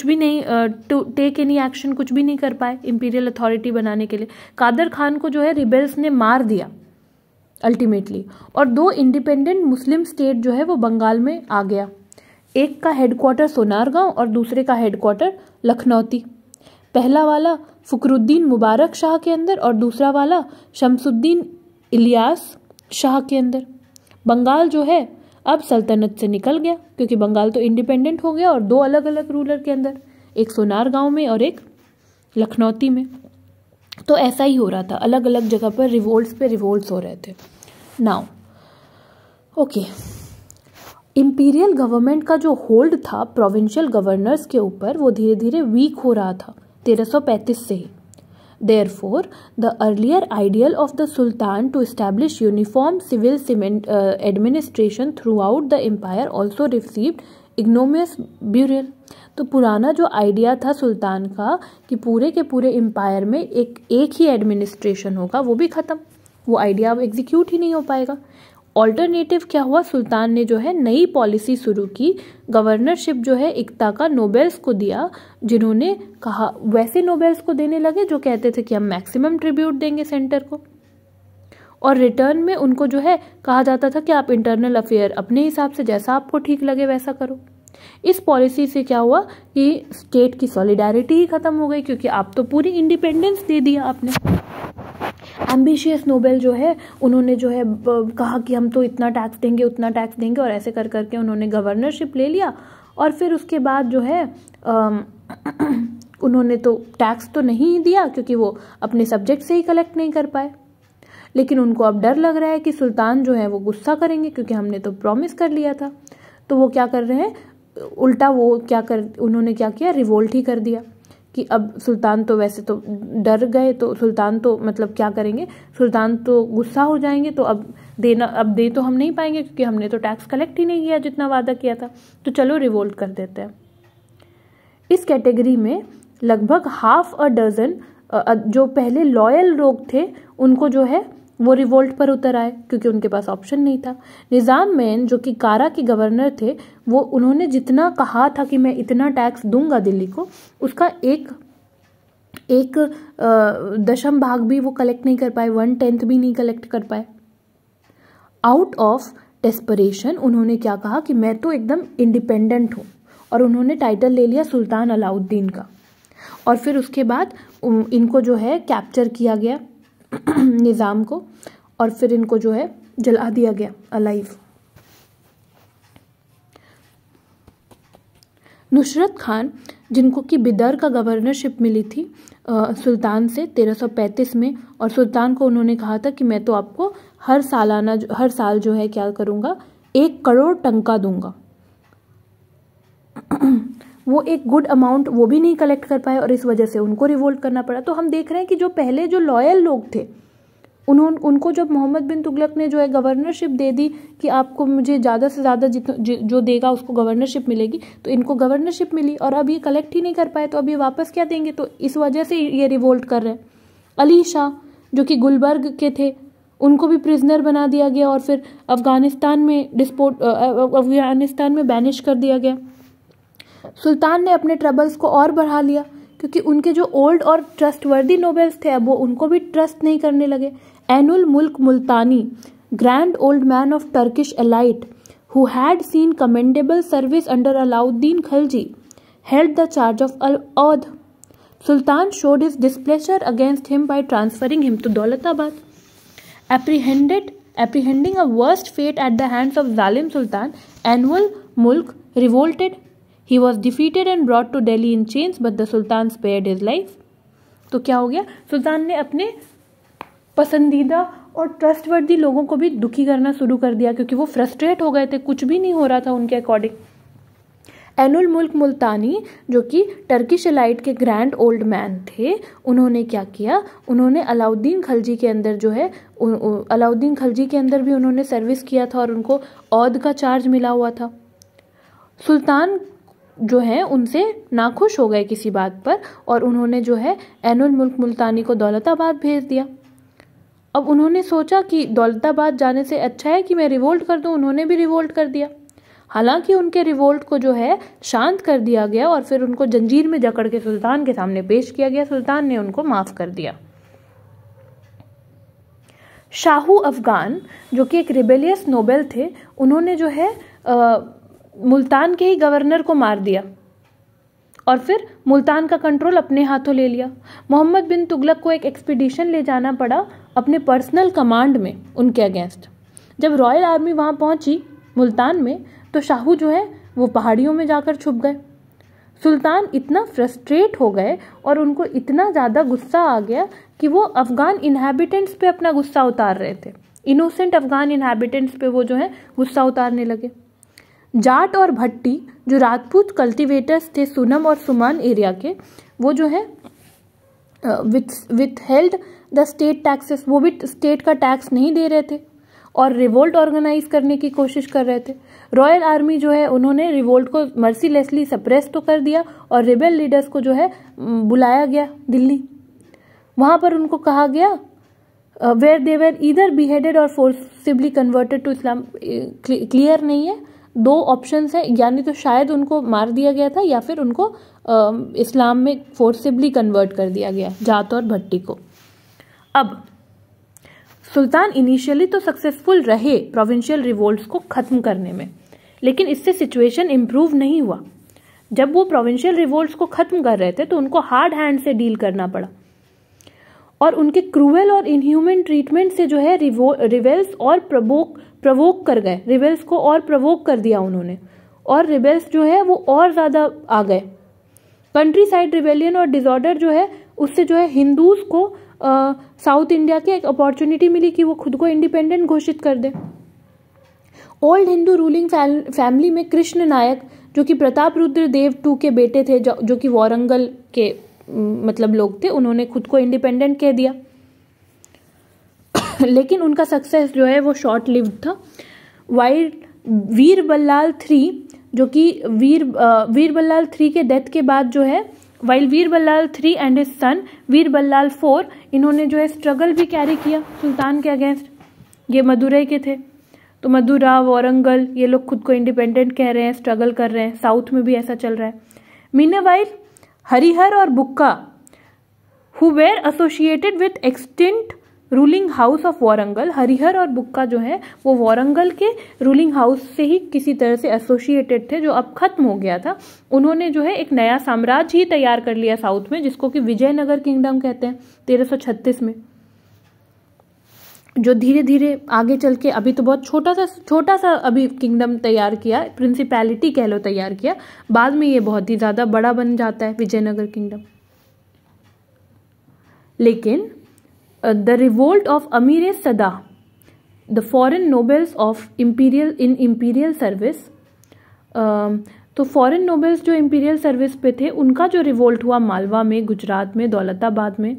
भी नहीं टू टेक एनी एक्शन, कुछ भी नहीं कर पाए इंपीरियल अथॉरिटी बनाने के लिए। कादर खान को जो है रिबेल्स ने मार दिया अल्टीमेटली, और 2 इंडिपेंडेंट मुस्लिम स्टेट जो है वो बंगाल में आ गया। एक का हेडक्वार्टर सोनारगांव और दूसरे का हेडक्वार्टर लखनौती। पहला वाला फकरुद्दीन मुबारक शाह के अंदर और दूसरा वाला शमसुद्दीन इलियास शाह के अंदर। बंगाल जो है अब सल्तनत से निकल गया, क्योंकि बंगाल तो इंडिपेंडेंट हो गया, और 2 अलग अलग रूलर के अंदर, एक सोनार गांव में और एक लखनौती में। तो ऐसा ही हो रहा था, अलग अलग जगह पर रिवोल्ट्स पे रिवोल्ट्स हो रहे थे। नाउ ओके, इंपीरियल गवर्नमेंट का जो होल्ड था प्रोविंशियल गवर्नर्स के ऊपर, वो धीरे धीरे वीक हो रहा था 1335 से ही। Therefore, the earlier ideal of the Sultan to establish uniform civil administration throughout the empire also received ignominious burial. तो पुराना जो आइडिया था सुल्तान का कि पूरे के पूरे एम्पायर में एक ही एडमिनिस्ट्रेशन होगा, वो भी ख़त्म, वो आइडिया अब एग्जीक्यूट ही नहीं हो पाएगा। ऑल्टरनेटिव क्या हुआ, सुल्तान ने जो है नई पॉलिसी शुरू की, गवर्नरशिप जो है इक्ता का नोबेल्स को दिया, जिन्होंने कहा वैसे नोबेल्स को देने लगे जो कहते थे कि हम मैक्सिमम ट्रिब्यूट देंगे सेंटर को, और रिटर्न में उनको जो है कहा जाता था कि आप इंटरनल अफेयर अपने हिसाब से जैसा आपको ठीक लगे वैसा करो। इस पॉलिसी से क्या हुआ कि स्टेट की सॉलिडारिटी ही खत्म हो गई, क्योंकि आप तो पूरी इंडिपेंडेंस दे दिया आपने। एम्बिशियस नोबेल जो है उन्होंने जो है कहा कि हम तो इतना टैक्स देंगे उतना टैक्स देंगे, और ऐसे कर करके उन्होंने गवर्नरशिप ले लिया। और फिर उसके बाद जो है उन्होंने तो टैक्स तो नहीं दिया क्योंकि वो अपने सब्जेक्ट से ही कलेक्ट नहीं कर पाए, लेकिन उनको अब डर लग रहा है कि सुल्तान जो है वो गुस्सा करेंगे क्योंकि हमने तो प्रॉमिस कर लिया था। तो वो क्या कर रहे हैं, उल्टा वो उन्होंने क्या किया, रिवोल्ट ही कर दिया कि अब सुल्तान तो वैसे तो डर गए, तो सुल्तान तो मतलब क्या करेंगे, सुल्तान तो गुस्सा हो जाएंगे, तो अब दे तो हम नहीं पाएंगे क्योंकि हमने तो टैक्स कलेक्ट ही नहीं किया जितना वादा किया था, तो चलो रिवोल्ट कर देते हैं। इस कैटेगरी में लगभग हाफ अ डजन जो पहले लॉयल लोग थे उनको जो है वो रिवोल्ट पर उतर आए क्योंकि उनके पास ऑप्शन नहीं था। निज़ाम मेन जो कि कारा के गवर्नर थे, वो उन्होंने जितना कहा था कि मैं इतना टैक्स दूंगा दिल्ली को, उसका एक दशम भाग भी वो कलेक्ट नहीं कर पाए, 1/10 भी नहीं कलेक्ट कर पाए। आउट ऑफ डेस्परेशन उन्होंने क्या कहा कि मैं तो एकदम इंडिपेंडेंट हूँ, और उन्होंने टाइटल ले लिया सुल्तान अलाउद्दीन का। और फिर उसके बाद इनको जो है कैप्चर किया गया निज़ाम को, और फिर इनको जो है जला दिया गया अलाइव। नुसरत खान, जिनको कि बिदर का गवर्नरशिप मिली थी सुल्तान से 1335 में, और सुल्तान को उन्होंने कहा था कि मैं तो आपको हर साल जो है क्या करूँगा, 1 करोड़ टंका दूंगा। वो एक गुड अमाउंट वो भी नहीं कलेक्ट कर पाए और इस वजह से उनको रिवोल्ट करना पड़ा। तो हम देख रहे हैं कि जो पहले जो लॉयल लोग थे उनको जब मोहम्मद बिन तुगलक ने जो है गवर्नरशिप दे दी कि आपको मुझे ज़्यादा से ज़्यादा जो देगा उसको गवर्नरशिप मिलेगी, तो इनको गवर्नरशिप मिली और अब ये कलेक्ट ही नहीं कर पाए, तो अब ये वापस क्या देंगे, तो इस वजह से ये रिवोल्ट कर रहे हैं। अली शाह जो कि गुलबर्ग के थे, उनको भी प्रिजनर बना दिया गया और फिर अफगानिस्तान में बैनिश कर दिया गया। सुल्तान ने अपने ट्रबल्स को और बढ़ा लिया क्योंकि उनके जो ओल्ड और ट्रस्टवर्दी नोबेल्स थे अब वो उनको भी ट्रस्ट नहीं करने लगे। Ainul Mulk Multani, grand old man of Turkish elite who had seen commendable service under Alauddin Khilji, held the charge of अल-औध। Sultan showed his displeasure against him by transferring him to Daulatabad. Apprehending a worst fate at the hands of Zalim Sultan, Anwar Mulk revolted. He was defeated and brought to Delhi in chains, but the Sultan spared his life. तो क्या हो गया, सुल्तान ने अपने पसंदीदा और trustworthy लोगों को भी दुखी करना शुरू कर दिया क्योंकि वो फ्रस्ट्रेट हो गए थे, कुछ भी नहीं हो रहा था उनके अकॉर्डिंग। एनुल मुल्क मुल्तानी जो कि टर्किश एलाइट के ग्रैंड ओल्ड मैन थे, उन्होंने क्या किया, उन्होंने अलाउद्दीन खिलजी के अंदर जो है अलाउद्दीन खिलजी के अंदर भी उन्होंने सर्विस किया था और उनको औद का चार्ज मिला हुआ था। सुल्तान जो है उनसे नाखुश हो गए किसी बात पर और उन्होंने जो है एनुल मुल्क मुल्तानी को दौलताबाद भेज दिया। अब उन्होंने सोचा कि दौलताबाद जाने से अच्छा है कि मैं रिवोल्ट कर दूं, उन्होंने भी रिवोल्ट कर दिया। हालांकि उनके रिवोल्ट को जो है शांत कर दिया गया और फिर उनको जंजीर में जकड़ के सुल्तान के सामने पेश किया गया। सुल्तान ने उनको माफ कर दिया। शाहू अफगान जो कि एक रिबेलियस नोबेल थे, उन्होंने जो है मुल्तान के ही गवर्नर को मार दिया और फिर मुल्तान का कंट्रोल अपने हाथों ले लिया। मोहम्मद बिन तुगलक को एक एक्सपीडिशन ले जाना पड़ा अपने पर्सनल कमांड में उनके अगेंस्ट। जब रॉयल आर्मी वहां पहुंची मुल्तान में तो शाहू जो है वो पहाड़ियों में जाकर छुप गए। सुल्तान इतना फ्रस्ट्रेट हो गए और उनको इतना ज़्यादा गुस्सा आ गया कि वो अफगान इनहैबिटेंट्स पे अपना गुस्सा उतार रहे थे। इनोसेंट अफगान इनहैबिटेंट्स पे वो जो है गुस्सा उतारने लगे। जाट और भट्टी जो राजपूत कल्टीवेटर्स थे सुनम और सुमान एरिया के, वो जो है with held the state taxes, वो भी स्टेट का टैक्स नहीं दे रहे थे और रिवोल्ट ऑर्गेनाइज करने की कोशिश कर रहे थे। रॉयल आर्मी जो है उन्होंने रिवोल्ट को मर्सीलेसली सप्रेस तो कर दिया और रिबेल लीडर्स को जो है बुलाया गया दिल्ली। वहां पर उनको कहा गया where they were either beheaded और forcibly converted to Islam. Clear नहीं है, दो ऑप्शंस है, यानी तो शायद उनको मार दिया गया था या फिर उनको इस्लाम में फोर्सिबली कन्वर्ट कर दिया गया, जाट और भट्टी को। अब सुल्तान इनिशियली तो सक्सेसफुल रहे प्रोविंशियल रिवोल्ट्स को खत्म करने में, लेकिन इससे सिचुएशन इम्प्रूव नहीं हुआ। जब वो प्रोविंशियल रिवोल्ट्स को खत्म कर रहे थे तो उनको हार्ड हैंड से डील करना पड़ा और उनके क्रूएल और इनह्यूमन ट्रीटमेंट से जो है रिबेल्स और प्रवोक कर गए, रिबेल्स को और प्रवोक कर दिया उन्होंने, और रिबेल्स जो है वो और ज्यादा आ गए। कंट्री साइड रिबेलियन और डिसऑर्डर जो है उससे जो है हिंदूज को साउथ इंडिया की एक अपॉर्चुनिटी मिली कि वो खुद को इंडिपेंडेंट घोषित कर दे। ओल्ड हिंदू रूलिंग फैमिली में कृष्ण नायक जो कि प्रताप रुद्र देव टू के बेटे थे, जो कि वारंगल के मतलब लोग थे, उन्होंने खुद को इंडिपेंडेंट कह दिया। लेकिन उनका सक्सेस जो है वो शॉर्ट लिव्ड था। वाइल वीर बल्लाल थ्री जो कि वीर बल्लाल थ्री के डेथ के बाद जो है, while Veer Ballal three and his son Veer Ballal four, इन्होंने जो है स्ट्रगल भी कैरी किया सुल्तान के अगेंस्ट। ये मदुरई के थे, तो मदुरा वारंगल ये लोग खुद को इंडिपेंडेंट कह रहे हैं, स्ट्रगल कर रहे हैं। साउथ में भी ऐसा चल रहा है। मीनवाइल हरिहर और Bukka who were associated with extinct ruling house of Warangal, Harihar और बुक्का जो है वो वारंगल के रूलिंग हाउस से ही किसी तरह से एसोसिएटेड थे, जो अब खत्म हो गया था। उन्होंने जो है एक नया साम्राज्य ही तैयार कर लिया साउथ में, जिसको कि विजयनगर किंगडम कहते हैं 1336 में, जो धीरे धीरे आगे चल के अभी तो बहुत छोटा सा अभी किंगडम तैयार किया, प्रिंसिपैलिटी कह लो तैयार किया, बाद में ये बहुत ही ज्यादा बड़ा बन जाता है विजयनगर किंगडम। लेकिन द रिवोल्ट ऑफ अमीर सदा, the foreign nobles of imperial service, तो फॉरेन नोबल्स जो इंपीरियल सर्विस पे थे उनका जो रिवोल्ट हुआ मालवा में, गुजरात में, दौलताबाद में,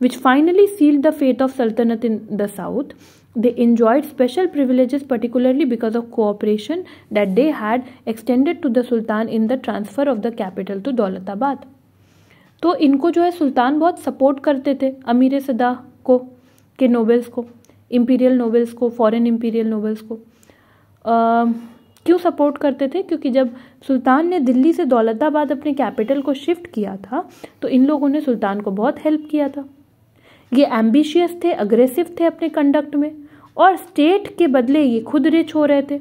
which finally sealed the fate of Sultanate in the south. They enjoyed special privileges particularly because of cooperation that they had extended to the Sultan in the transfer of the capital to Daulatabad. तो इनको जो है सुल्तान बहुत support करते थे, अमीर सदा को के नोबल्स को, इंपीरियल नोबल्स को, फॉरेन इंपीरियल नोबल्स को। क्यों सपोर्ट करते थे? क्योंकि जब सुल्तान ने दिल्ली से दौलताबाद अपने कैपिटल को शिफ्ट किया था तो इन लोगों ने सुल्तान को बहुत हेल्प किया था। ये एम्बिशियस थे, अग्रेसिव थे अपने कंडक्ट में, और स्टेट के बदले ये खुद रिच हो रहे थे,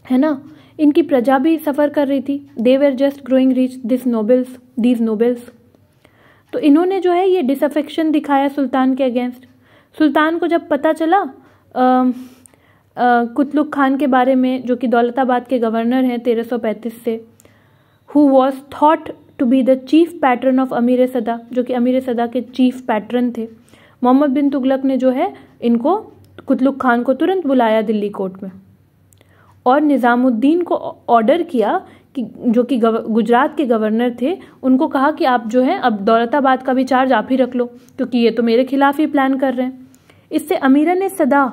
है ना। इनकी प्रजा भी सफर कर रही थी। They were just growing rich these nobles. तो इन्होंने जो है ये डिसअफेक्शन दिखाया सुल्तान के अगेंस्ट। सुल्तान को जब पता चला कुतलुक खान के बारे में, जो कि दौलताबाद के गवर्नर हैं 1335 से, who was thought to be the chief patron of अमीर सदा, जो कि अमीर सदा के चीफ पैटर्न थे, मोहम्मद बिन तुगलक ने जो है इनको, कुतलुक खान को तुरंत बुलाया दिल्ली कोर्ट में और निज़ामुद्दीन को ऑर्डर किया कि जो कि गुजरात के गवर्नर थे, उनको कहा कि आप जो है अब दौलताबाद का भी चार्ज आप ही रख लो, क्योंकि ये तो मेरे खिलाफ ही प्लान कर रहे हैं। इससे अमीर ने सदा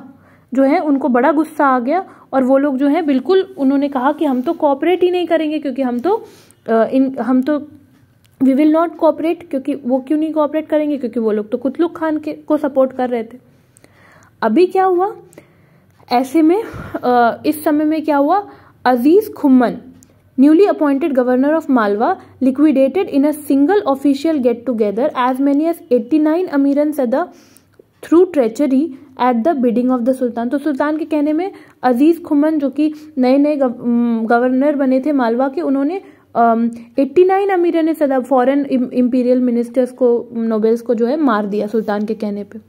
जो है उनको बड़ा गुस्सा आ गया और वो लोग जो है बिल्कुल उन्होंने कहा कि हम तो कोऑपरेट ही नहीं करेंगे, क्योंकि हम तो वी विल नॉट कोऑपरेट। क्योंकि वो क्यों नहीं कोऑपरेट करेंगे? क्योंकि वो लोग तो कुतलुक खान को सपोर्ट कर रहे थे। अभी क्या हुआ ऐसे में, इस समय में क्या हुआ, Aziz Khumman, newly appointed governor of Malwa, liquidated in a single official get together as many as 89 अमीरन सदा through treachery at the bidding of the sultan. तो सुल्तान के कहने में अजीज खुम्मन जो कि नए नए गवर्नर बने थे मालवा के, उन्होंने 89 अमीर ने सदा फॉरेन इंपीरियल मिनिस्टर्स को, नोबेल्स को जो है मार दिया सुल्तान के कहने पे।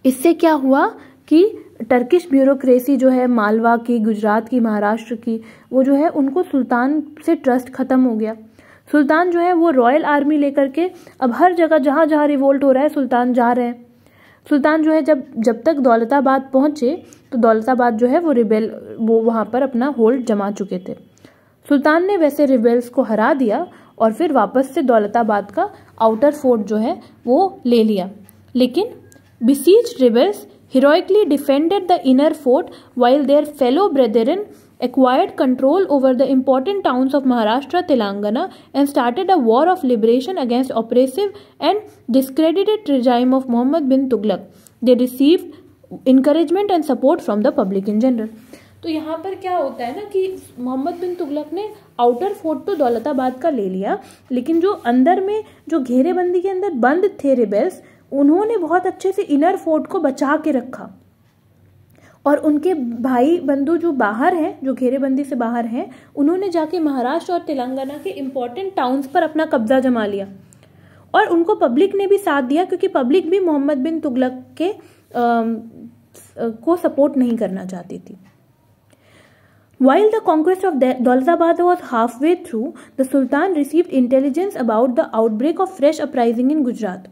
इससे क्या हुआ कि टर्किश ब्यूरोक्रेसी जो है मालवा की, गुजरात की, महाराष्ट्र की, वो जो है उनको सुल्तान से ट्रस्ट खत्म हो गया। सुल्तान जो है वो रॉयल आर्मी लेकर के अब हर जगह जहां जहां रिवोल्ट हो रहा है सुल्तान जा रहे हैं। सुल्तान जो है जब तक दौलताबाद पहुंचे तो दौलताबाद जो है वो वहां पर अपना होल्ड जमा चुके थे। सुल्तान ने वैसे रिबेल्स को हरा दिया और फिर वापस से दौलताबाद का आउटर फोर्ट जो है वो ले लिया। लेकिन besieged rebels heroically defended the inner fort while their fellow brethren acquired control over the important towns of Maharashtra, Telangana, and started a war of liberation against oppressive and discredited regime of Muhammad bin Tughlaq. They received encouragement and support from the public in general. तो यहाँ पर क्या होता है ना कि मोहम्मद बिन तुगलक ने outer fort तो दौलताबाद का ले लिया, लेकिन जो अंदर में जो घेरेबंदी के अंदर बंद थे रिबेल्स, उन्होंने बहुत अच्छे से इनर फोर्ट को बचा के रखा, और उनके भाई बंधु जो बाहर हैं, जो घेरेबंदी से बाहर हैं, उन्होंने जाके महाराष्ट्र और तेलंगाना के इम्पोर्टेंट टाउन्स पर अपना कब्जा जमा लिया, और उनको पब्लिक ने भी साथ दिया क्योंकि पब्लिक भी मोहम्मद बिन तुगलक के को सपोर्ट नहीं करना चाहती थी. While the conquest of Daulatabad was halfway through, the Sultan received intelligence about the outbreak of fresh uprising in Gujarat.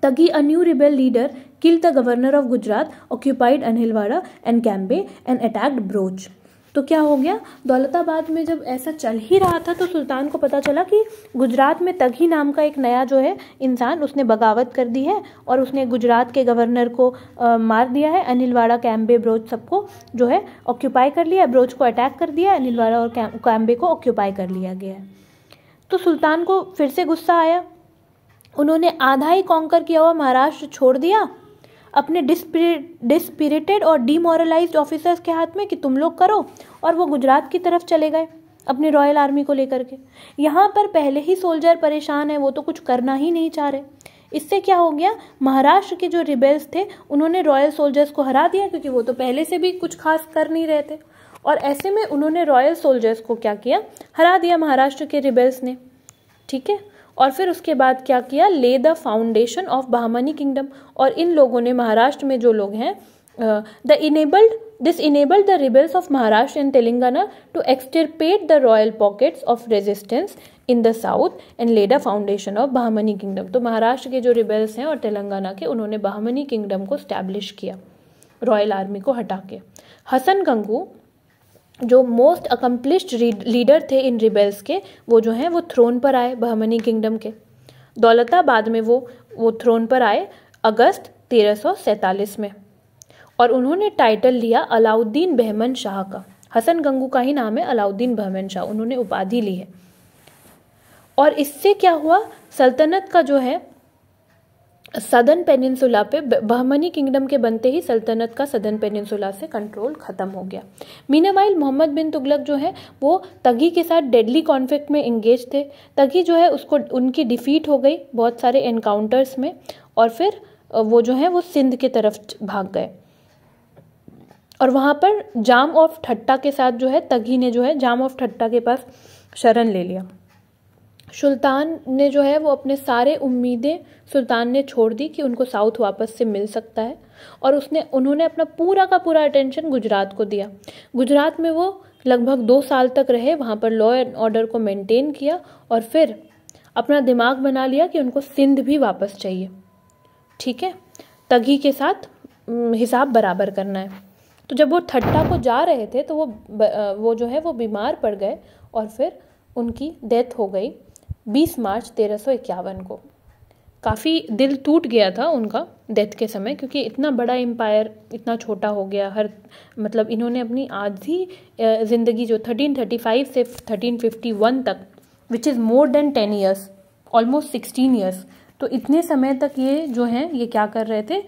Taghi, a new rebel leader, killed the governor of Gujarat, occupied Anhilwada and Cambay, and attacked Broch. तो क्या हो गया, दौलताबाद में जब ऐसा चल ही रहा था तो सुल्तान को पता चला कि गुजरात में तगी नाम का एक नया जो है इंसान, उसने बगावत कर दी है और उसने गुजरात के गवर्नर को मार दिया है. अनिलवाड़ा, कैम्बे, ब्रोच सबको जो है ऑक्यूपाई कर लिया. ब्रोच को अटैक कर दिया, अनिलवाड़ा और कैम्बे को ऑक्यूपाई कर लिया गया है. तो सुल्तान को फिर से गुस्सा आया. उन्होंने आधा ही कॉन्कर किया हुआ महाराष्ट्र छोड़ दिया अपने डिस्पिरिटेड और डीमोरलाइज्ड ऑफिसर्स के हाथ में कि तुम लोग करो, और वो गुजरात की तरफ चले गए अपनी रॉयल आर्मी को लेकर के. यहाँ पर पहले ही सोल्जर परेशान है, वो तो कुछ करना ही नहीं चाह रहे. इससे क्या हो गया, महाराष्ट्र के जो रिबेल्स थे उन्होंने रॉयल सोल्जर्स को हरा दिया, क्योंकि वो तो पहले से भी कुछ खास कर नहीं रहे थे, और ऐसे में उन्होंने रॉयल सोल्जर्स को क्या किया, हरा दिया महाराष्ट्र के रिबेल्स ने. ठीक है, और फिर उसके बाद क्या किया, lay the foundation of Bahmani kingdom. और इन लोगों ने महाराष्ट्र में जो लोग हैं, this enabled the rebels of Maharashtra and Telangana to extirpate the royal pockets of resistance in the south and lay the foundation of Bahmani kingdom. तो महाराष्ट्र के जो रिबेल्स हैं और तेलंगाना के, उन्होंने बहमनी किंगडम को स्टैब्लिश किया रॉयल आर्मी को हटा के. हसन गंगू जो मोस्ट अकम्प्लिश्ड लीडर थे इन रिबेल्स के, वो जो हैं वो थ्रोन पर आए बहमनी किंगडम के. दौलताबाद में वो थ्रोन पर आए अगस्त 1347 में, और उन्होंने टाइटल लिया अलाउद्दीन बहमन शाह का. हसन गंगू का ही नाम है अलाउद्दीन बहमन शाह, उन्होंने उपाधि ली है. और इससे क्या हुआ, सल्तनत का जो है सदर्न पेनिनसुला पे, बहमनी किंगडम के बनते ही सल्तनत का सदर्न पेनिनसुला से कंट्रोल खत्म हो गया. मीनवाइल मोहम्मद बिन तुगलक जो है वो तगी के साथ डेडली कॉन्फ्लिक्ट में इंगेज थे. तगी जो है उसको उनकी डिफीट हो गई बहुत सारे एनकाउंटर्स में, और फिर वो जो है वो सिंध के तरफ भाग गए, और वहाँ पर जाम ऑफ ठट्टा के साथ जो है तगी ने जो है जाम ऑफ ठट्टा के पास शरण ले लिया. सुल्तान ने जो है वो अपने सारे उम्मीदें सुल्तान ने छोड़ दी कि उनको साउथ वापस से मिल सकता है, और उन्होंने अपना पूरा का पूरा अटेंशन गुजरात को दिया. गुजरात में वो लगभग 2 साल तक रहे, वहाँ पर लॉ एंड ऑर्डर को मेंटेन किया, और फिर अपना दिमाग बना लिया कि उनको सिंध भी वापस चाहिए. ठीक है, तगी के साथ हिसाब बराबर करना है. तो जब वो ठट्टा को जा रहे थे तो वो जो है वो बीमार पड़ गए, और फिर उनकी डेथ हो गई 20 मार्च 1351 को. काफ़ी दिल टूट गया था उनका डेथ के समय, क्योंकि इतना बड़ा एम्पायर इतना छोटा हो गया. मतलब इन्होंने अपनी आधी ज़िंदगी जो 1335 से 1351 तक, which is more than 10 years, almost 16 years, तो इतने समय तक ये जो हैं ये क्या कर रहे थे,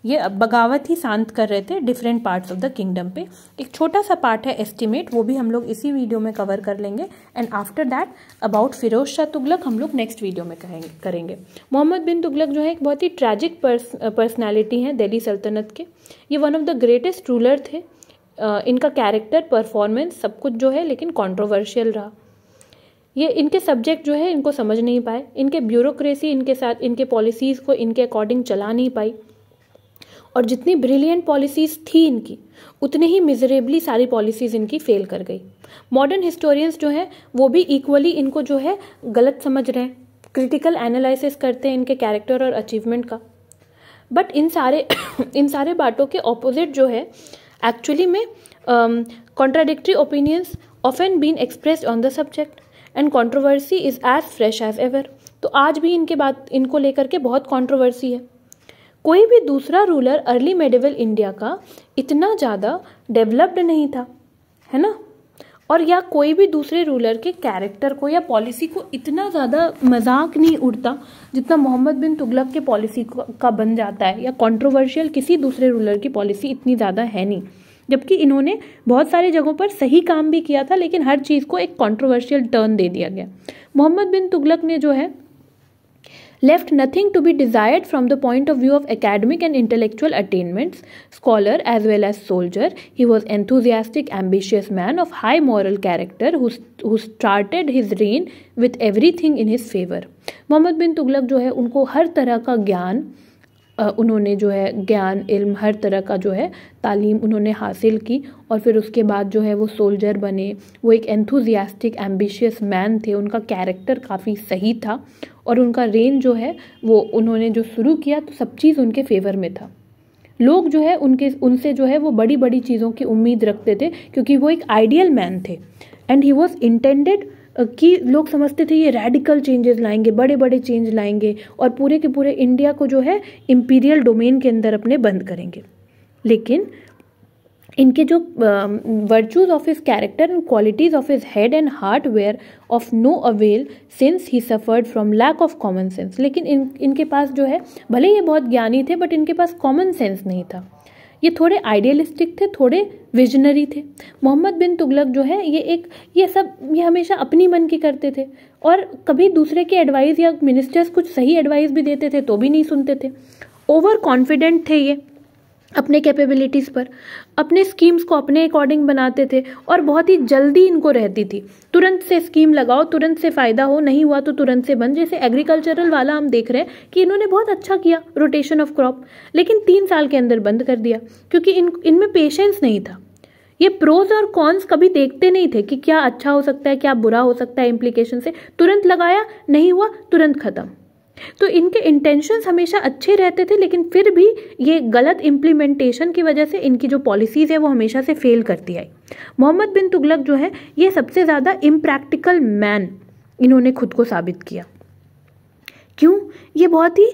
ये बगावत ही शांत कर रहे थे different parts of the kingdom पे. एक छोटा सा पार्ट है एस्टिमेट, वो भी हम लोग इसी वीडियो में कवर कर लेंगे. And after that about Firoz Shah Tughlaq हम लोग नेक्स्ट वीडियो में करेंगे. मोहम्मद बिन तुगलक जो है एक बहुत ही ट्रैजिक पर्सनैलिटी हैं दिल्ली सल्तनत के. ये one of the greatest ruler थे. इनका कैरेक्टर, परफॉर्मेंस सब कुछ जो है लेकिन कॉन्ट्रोवर्शियल रहा. ये इनके सब्जेक्ट जो है इनको समझ नहीं पाए, इनके ब्यूरोक्रेसी इनके साथ, इनके पॉलिसीज़ को इनके अकॉर्डिंग चला नहीं पाई, और जितनी ब्रिलियंट पॉलिसीज़ थी इनकी, उतने ही मिजरेबली सारी पॉलिसीज़ इनकी फेल कर गई. मॉडर्न हिस्टोरियंस जो हैं वो भी इक्वली इनको जो है गलत समझ रहे हैं, क्रिटिकल एनालिसिस करते हैं इनके कैरेक्टर और अचीवमेंट का. बट इन सारे बातों के ऑपोजिट जो है एक्चुअली में contradictory opinions often been expressed on the subject, and controversy is as fresh as ever. तो आज भी इनको लेकर के बहुत कंट्रोवर्सी है. कोई भी दूसरा रूलर अर्ली मेडिवल इंडिया का इतना ज़्यादा डेवलप्ड नहीं था, है ना, और या कोई भी दूसरे रूलर के कैरेक्टर को या पॉलिसी को इतना ज़्यादा मजाक नहीं उड़ता जितना मोहम्मद बिन तुगलक के पॉलिसी का बन जाता है, या कंट्रोवर्शियल किसी दूसरे रूलर की पॉलिसी इतनी ज़्यादा है नहीं। जबकि इन्होंने बहुत सारी जगहों पर सही काम भी किया था, लेकिन हर चीज़ को एक कंट्रोवर्शियल टर्न दे दिया गया। मोहम्मद बिन तुगलक ने जो है left nothing to be desired from the point of view of academic and intellectual attainments. Scholar as well as soldier, he was enthusiastic, ambitious man of high moral character who started his reign with everything in his favor. Mohammad bin Tughlaq जो है उनको हर तरह का ज्ञान, उन्होंने जो है ज्ञान इल्म हर तरह का जो है तालीम उन्होंने हासिल की, और फिर उसके बाद जो है वो सोल्जर बने। वो एक एंथुजियास्टिक एम्बिशियस मैन थे, उनका कैरेक्टर काफ़ी सही था, और उनका रेन जो है वो उन्होंने जो शुरू किया तो सब चीज़ उनके फेवर में था। लोग जो है उनसे जो है वो बड़ी बड़ी चीज़ों की उम्मीद रखते थे, क्योंकि वो एक आइडियल मैन थे। एंड ही वॉज इंटेंडेड कि लोग समझते थे ये रेडिकल चेंजेस लाएंगे, बड़े बड़े चेंज लाएंगे, और पूरे के पूरे इंडिया को जो है इम्पीरियल डोमेन के अंदर अपने बंद करेंगे। लेकिन इनके जो virtues of his character and qualities of his head and heart were of no avail since he suffered from lack of common sense. लेकिन इनके पास जो है, भले ये बहुत ज्ञानी थे, बट इनके पास कॉमन सेंस नहीं था। ये थोड़े आइडियलिस्टिक थे, थोड़े विजनरी थे। मोहम्मद बिन तुगलक जो है ये हमेशा अपनी मन की करते थे, और कभी दूसरे की एडवाइस या मिनिस्टर्स कुछ सही एडवाइस भी देते थे तो भी नहीं सुनते थे। ओवर कॉन्फिडेंट थे ये अपने कैपेबिलिटीज़ पर, अपने स्कीम्स को अपने अकॉर्डिंग बनाते थे, और बहुत ही जल्दी इनको रहती थी। तुरंत से स्कीम लगाओ, तुरंत से फ़ायदा हो, नहीं हुआ तो तुरंत से बंद। जैसे एग्रीकल्चरल वाला हम देख रहे हैं कि इन्होंने बहुत अच्छा किया रोटेशन ऑफ क्रॉप, लेकिन 3 साल के अंदर बंद कर दिया, क्योंकि इनमें पेशेंस नहीं था। ये प्रोज और कॉन्स कभी देखते नहीं थे कि क्या अच्छा हो सकता है, क्या बुरा हो सकता है इम्प्लीकेशन से। तुरंत लगाया, नहीं हुआ, तुरंत खत्म। तो इनके इंटेंशंस हमेशा अच्छे रहते थे, लेकिन फिर भी ये गलत इम्प्लीमेंटेशन की वजह से इनकी जो पॉलिसीज़ है वो हमेशा से फेल करती आई। मोहम्मद बिन तुगलक जो है ये सबसे ज़्यादा इम्प्रैक्टिकल मैन इन्होंने खुद को साबित किया। क्यों? ये बहुत ही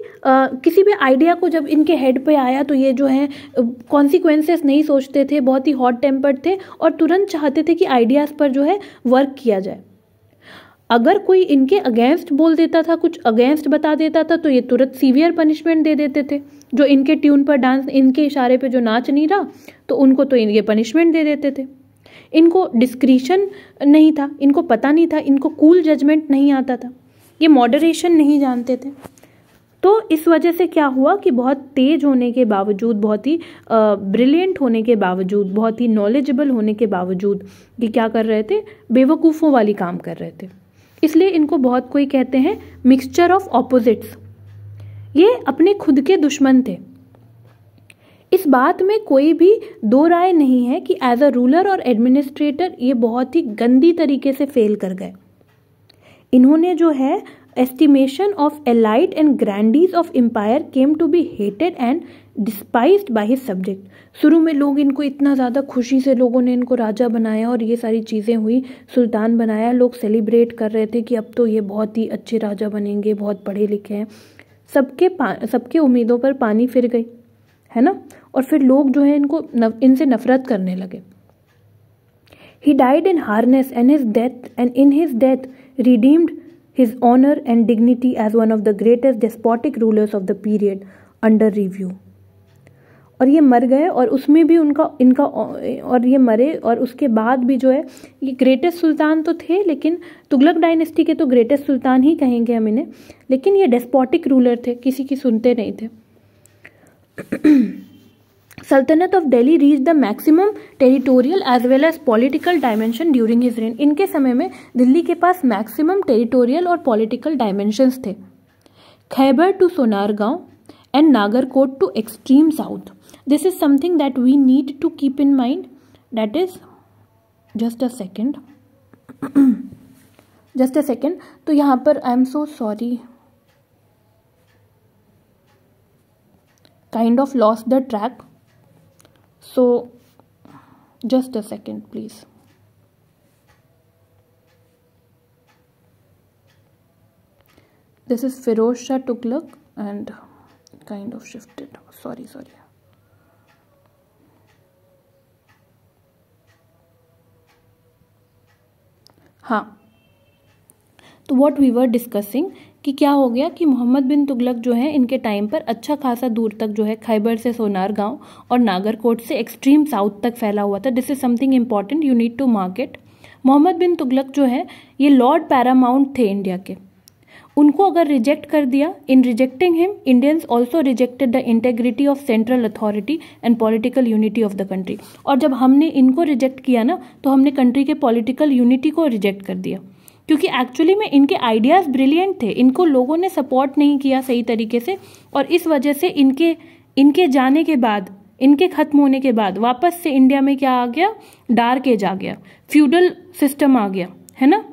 किसी भी आइडिया को जब इनके हेड पे आया तो ये जो है कॉन्सिक्वेंसेस नहीं सोचते थे, बहुत ही हॉट टेम्पर्ड थे, और तुरंत चाहते थे कि आइडियाज़ पर जो है वर्क किया जाए। अगर कोई इनके अगेंस्ट बोल देता था, कुछ अगेंस्ट बता देता था, तो ये तुरंत सीवियर पनिशमेंट दे देते थे। जो इनके ट्यून पर डांस, इनके इशारे पे जो नाच नहीं रहा तो उनको तो ये पनिशमेंट दे देते थे। इनको डिस्क्रिशन नहीं था, इनको पता नहीं था, इनको कूल जजमेंट नहीं आता था, ये मॉडरेशन नहीं जानते थे। तो इस वजह से क्या हुआ कि बहुत तेज होने के बावजूद, बहुत ही ब्रिलियंट होने के बावजूद, बहुत ही नॉलेजेबल होने के बावजूद ये क्या कर रहे थे, बेवकूफ़ों वाली काम कर रहे थे। इसलिए इनको बहुत कोई कहते हैं मिक्सचर ऑफ ऑपोजिट्स। ये अपने खुद के दुश्मन थे। इस बात में कोई भी दो राय नहीं है कि एज अ रूलर और एडमिनिस्ट्रेटर ये बहुत ही गंदी तरीके से फेल कर गए। इन्होंने जो है estimation of elite and grandees of empire came to be hated and despised by his subject। शुरू में लोग इनको इतना ज़्यादा खुशी से लोगों ने इनको राजा बनाया और ये सारी चीज़ें हुई, सुल्तान बनाया, लोग सेलिब्रेट कर रहे थे कि अब तो ये बहुत ही अच्छे राजा बनेंगे, बहुत पढ़े लिखे हैं। सबके उम्मीदों पर पानी फिर गई, है ना, और फिर लोग जो है इनसे नफरत करने लगे। He died in harness and in his death redeemed his honor and dignity as one of the greatest despotic rulers of the period under review। और ये मर गए, और उसमें भी इनका और ये मरे, और उसके बाद भी जो है ये ग्रेटेस्ट सुल्तान तो थे, लेकिन तुगलक डायनेस्टी के तो ग्रेटेस्ट सुल्तान ही कहेंगे हम इन्हें, लेकिन ये डेस्पोटिक रूलर थे, किसी की सुनते नहीं थे। सल्तनत of Delhi reach the maximum territorial as well as political dimension during his reign. इनके समय में दिल्ली के पास मैक्सिमम टेरिटोरियल और पॉलिटिकल डायमेंशंस थे। Khyber to Sonargaon and Nagarkot to extreme south. This is something that we need to keep in mind. That is just a second. तो यहाँ पर I am so sorry, kind of lost the track, so just a second please। This is Firoz Shah Tughlaq and kind of shifted, sorry हाँ, तो what we were discussing कि क्या हो गया कि मोहम्मद बिन तुगलक जो है इनके टाइम पर अच्छा खासा दूर तक जो है खैबर से सोनार गांव और नागरकोट से एक्सट्रीम साउथ तक फैला हुआ था. This is something important, you need to mark it. Mohammad bin Tughlaq जो है ये लॉर्ड पैरामाउंट थे इंडिया के. उनको अगर रिजेक्ट कर दिया, in rejecting him Indians also rejected the integrity of central authority and political unity of the country. और जब हमने इनको रिजेक्ट किया ना तो हमने कंट्री के पॉलिटिकल यूनिटी को रिजेक्ट कर दिया, क्योंकि एक्चुअली में इनके आइडियाज़ ब्रिलियंट थे, इनको लोगों ने सपोर्ट नहीं किया सही तरीके से, और इस वजह से इनके जाने के बाद, इनके खत्म होने के बाद वापस से इंडिया में क्या आ गया, डार्क एज आ गया, फ्यूडल सिस्टम आ गया, है ना,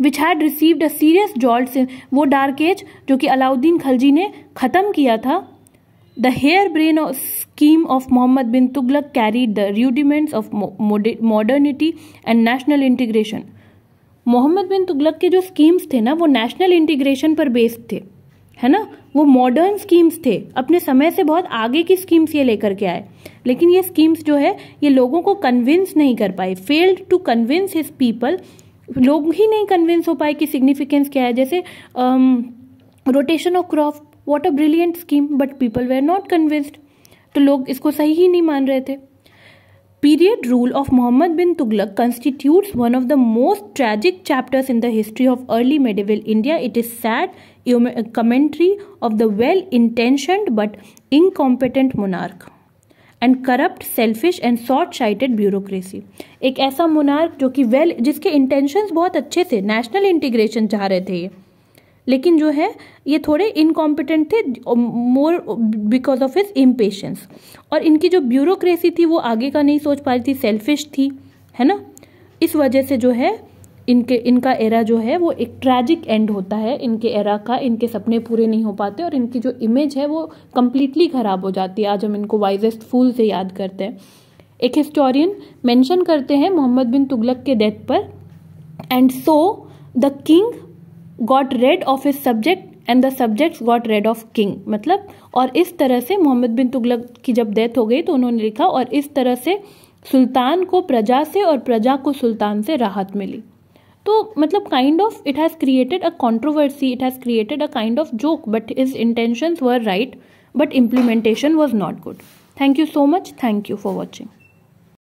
which had received a serious jolt. वो डार्क एज जो कि अलाउद्दीन खलजी ने ख़त्म किया था. The harebrained scheme of Muhammad bin Tughlaq carried the rudiments of modernity and national integration. Mohammad bin Tughlaq के जो स्कीम्स थे ना वो नेशनल इंटीग्रेशन पर बेस्ड थे, है ना, वो मॉडर्न स्कीम्स थे, अपने समय से बहुत आगे की स्कीम्स ये लेकर के आए. लेकिन ये स्कीम्स जो है ये लोगों को कन्विंस नहीं कर पाए, failed to convince his people. लोग ही नहीं कन्विंस हो पाए कि सिग्निफिकेंस क्या है. जैसे rotation of crop, what a brilliant scheme, but people were not convinced. तो लोग इसको सही ही नहीं मान रहे थे. Period rule of Muhammad bin Tughlaq constitutes one of the most tragic chapters in the history of early medieval India. It is sad commentary of the well-intentioned but incompetent monarch and corrupt, selfish and short-sighted bureaucracy. एक ऐसा monarch जो कि जिसके intentions बहुत अच्छे थे, national integration चाह रहे थे ये, लेकिन जो है ये थोड़े इनकॉम्पिटेंट थे, more because of his impatience. और इनकी जो ब्यूरोक्रेसी थी वो आगे का नहीं सोच पा रही थी, सेल्फिश थी, है ना. इस वजह से जो है इनका एरा जो है वो एक ट्रैजिक एंड होता है इनके एरा का. इनके सपने पूरे नहीं हो पाते और इनकी जो इमेज है वो कम्प्लीटली ख़राब हो जाती है. आज हम इनको वाइजेस्ट फूल से याद करते हैं. एक हिस्टोरियन मेंशन करते हैं मोहम्मद बिन तुगलक के डेथ पर, and so the king got rid of his subject and the subjects got rid of king. मतलब और इस तरह से मोहम्मद बिन तुगलक की जब डेथ हो गई तो उन्होंने लिखा, और इस तरह से सुल्तान को प्रजा से और प्रजा को सुल्तान से राहत मिली. तो मतलब kind of it has created a controversy, it has created a kind of joke, but his intentions were right but implementation was not good. Thank you so much. Thank you for watching.